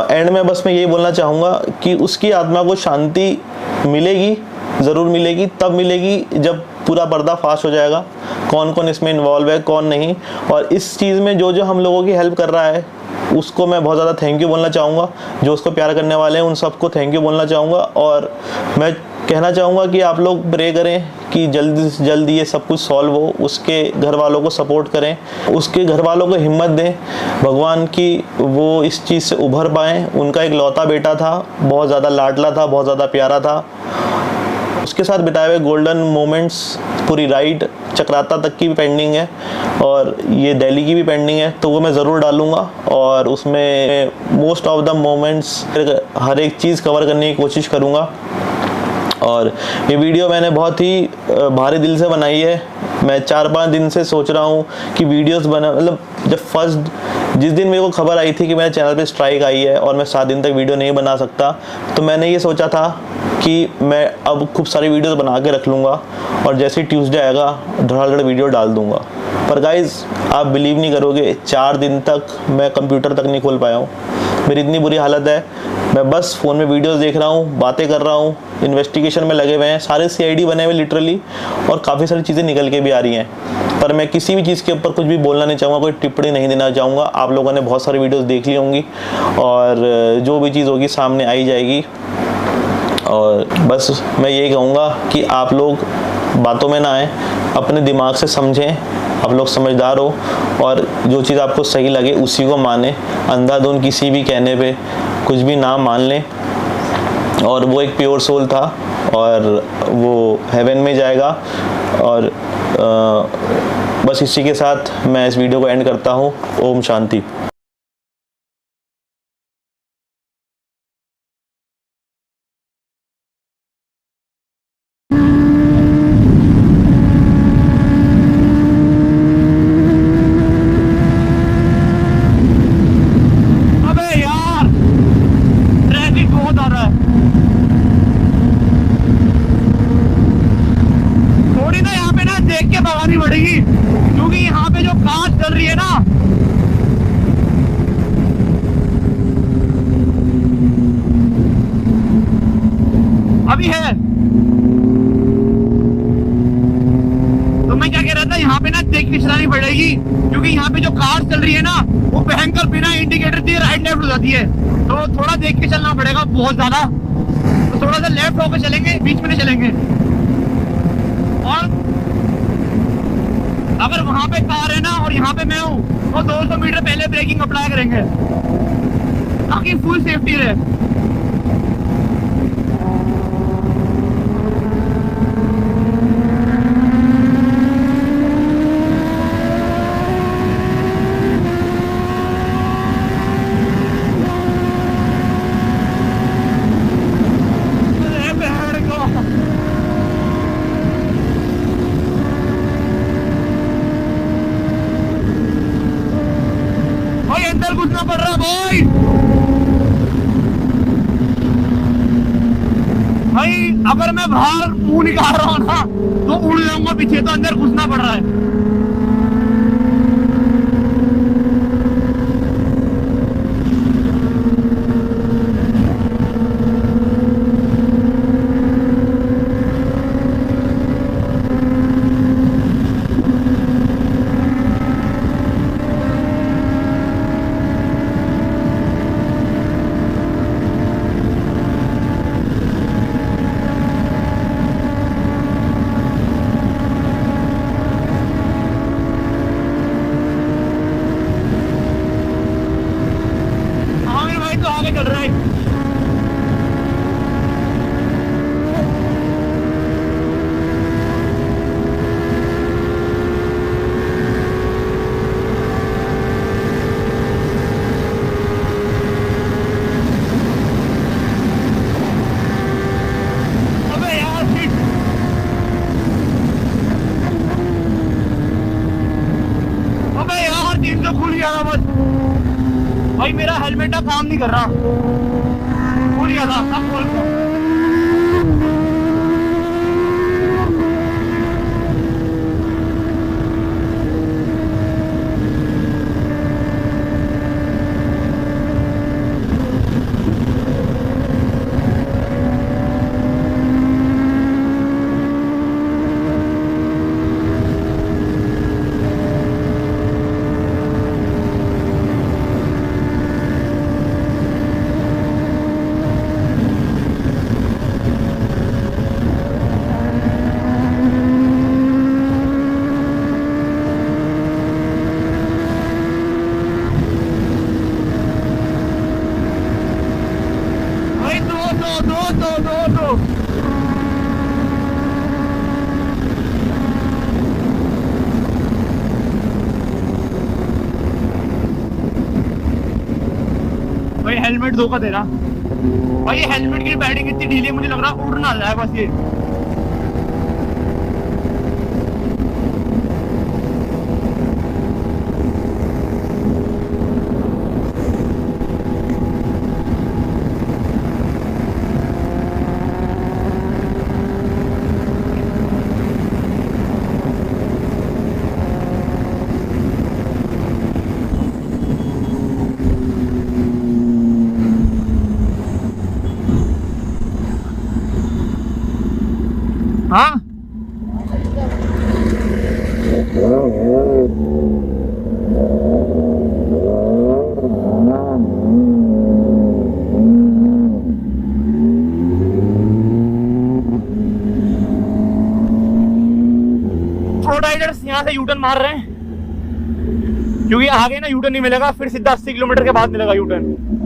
एंड में बस मैं यही बोलना चाहूँगा कि उसकी आत्मा को शांति मिलेगी, ज़रूर मिलेगी। तब मिलेगी जब पूरा पर्दाफाश हो जाएगा, कौन कौन इसमें इन्वॉल्व है, कौन नहीं। और इस चीज़ में जो हम लोगों की हेल्प कर रहा है उसको मैं बहुत ज़्यादा थैंक यू बोलना चाहूँगा। जो उसको प्यार करने वाले हैं उन सबको थैंक यू बोलना चाहूँगा। और मैं कहना चाहूँगा कि आप लोग प्रे करें कि जल्दी से जल्दी ये सब कुछ सॉल्व हो, उसके घर वालों को सपोर्ट करें, उसके घर वालों को हिम्मत दें, भगवान की वो इस चीज़ से उभर पाएँ। उनका एक लौता बेटा था, बहुत ज़्यादा लाडला था, बहुत ज़्यादा प्यारा था। उसके साथ बिताए हुए गोल्डन मोमेंट्स, पूरी राइड चक्राता तक की भी पेंडिंग है और ये दिल्ली की भी पेंडिंग है, तो वो मैं ज़रूर डालूँगा। और उसमें मोस्ट ऑफ द मोमेंट्स, हर एक चीज़ कवर करने की कोशिश करूँगा। और ये वीडियो मैंने बहुत ही भारी दिल से बनाई है। मैं 4-5 दिन से सोच रहा हूँ कि वीडियोस बना, मतलब जिस दिन मेरे को खबर आई थी कि मेरे चैनल पे स्ट्राइक आई है और मैं 7 दिन तक वीडियो नहीं बना सकता, तो मैंने ये सोचा था कि मैं अब खूब सारी वीडियोस बना के रख लूँगा और जैसे ट्यूसडे आएगा धड़ाधड़ वीडियो डाल दूँगा। पर गाइज़, आप बिलीव नहीं करोगे, 4 दिन तक मैं कंप्यूटर तक नहीं खोल पाया हूँ। मेरी इतनी बुरी हालत है, मैं बस फ़ोन में वीडियोस देख रहा हूँ, बातें कर रहा हूँ, इन्वेस्टिगेशन में लगे हुए हैं, सारे CID बने हुए लिटरली, और काफ़ी सारी चीज़ें निकल के भी आ रही हैं। पर मैं किसी भी चीज़ के ऊपर कुछ भी बोलना नहीं चाहूँगा, कोई टिप्पणी नहीं देना चाहूँगा। आप लोगों ने बहुत सारी वीडियोस देख ली होंगी और जो भी चीज़ होगी सामने आई जाएगी। और बस मैं यही कहूँगा कि आप लोग बातों में ना आए, अपने दिमाग से समझें, आप लोग समझदार हो और जो चीज़ आपको सही लगे उसी को माने। अंधाधुंध किसी भी कहने पे कुछ भी ना मान लें। और वो एक प्योर सोल था और वो हेवन में जाएगा। और बस इसी के साथ मैं इस वीडियो को एंड करता हूँ। ओम शांति। क्योंकि यहाँ पे जो कार चल रही है ना, अभी है, तो मैं क्या कह रहा था, यहाँ पे ना देख के चलानी पड़ेगी क्योंकि यहाँ पे जो कार चल रही है ना वो भयंकर बिना इंडिकेटर दिए राइट लेफ्ट हो जाती है, तो थोड़ा देख के चलना पड़ेगा बहुत ज्यादा। तो थोड़ा सा लेफ्ट होकर चलेंगे, बीच में नहीं चलेंगे। और अगर वहां पे कार है ना और यहाँ पे मैं हूँ तो 200 मीटर पहले ब्रेकिंग अप्लाई करेंगे ताकि फुल सेफ्टी रहे। अंदर घुसना पड़ रहा भाई। अगर मैं बाहर मुंह निकाल रहा हूँ ना तो उड़ जाऊंगा पीछे, तो अंदर घुसना पड़ रहा है। आगे चल रहा है। अबे यार shit। अबे यार 300 खुल गया था बस भाई, मेरा हेलमेट का काम नहीं कर रहा, खुल गया था, सब खोल दो। दो भाई, हेलमेट धोखा दे रहा भाई। ये हेलमेट की बैटिंग इतनी ढीली है, मुझे लग रहा उड़ ना जाए बस ये। हाँ प्रो राइडर्स यहाँ से यूटर्न मार रहे हैं क्योंकि आगे ना यूटर्न नहीं मिलेगा, फिर सीधा 80 किलोमीटर के बाद मिलेगा यूटर्न।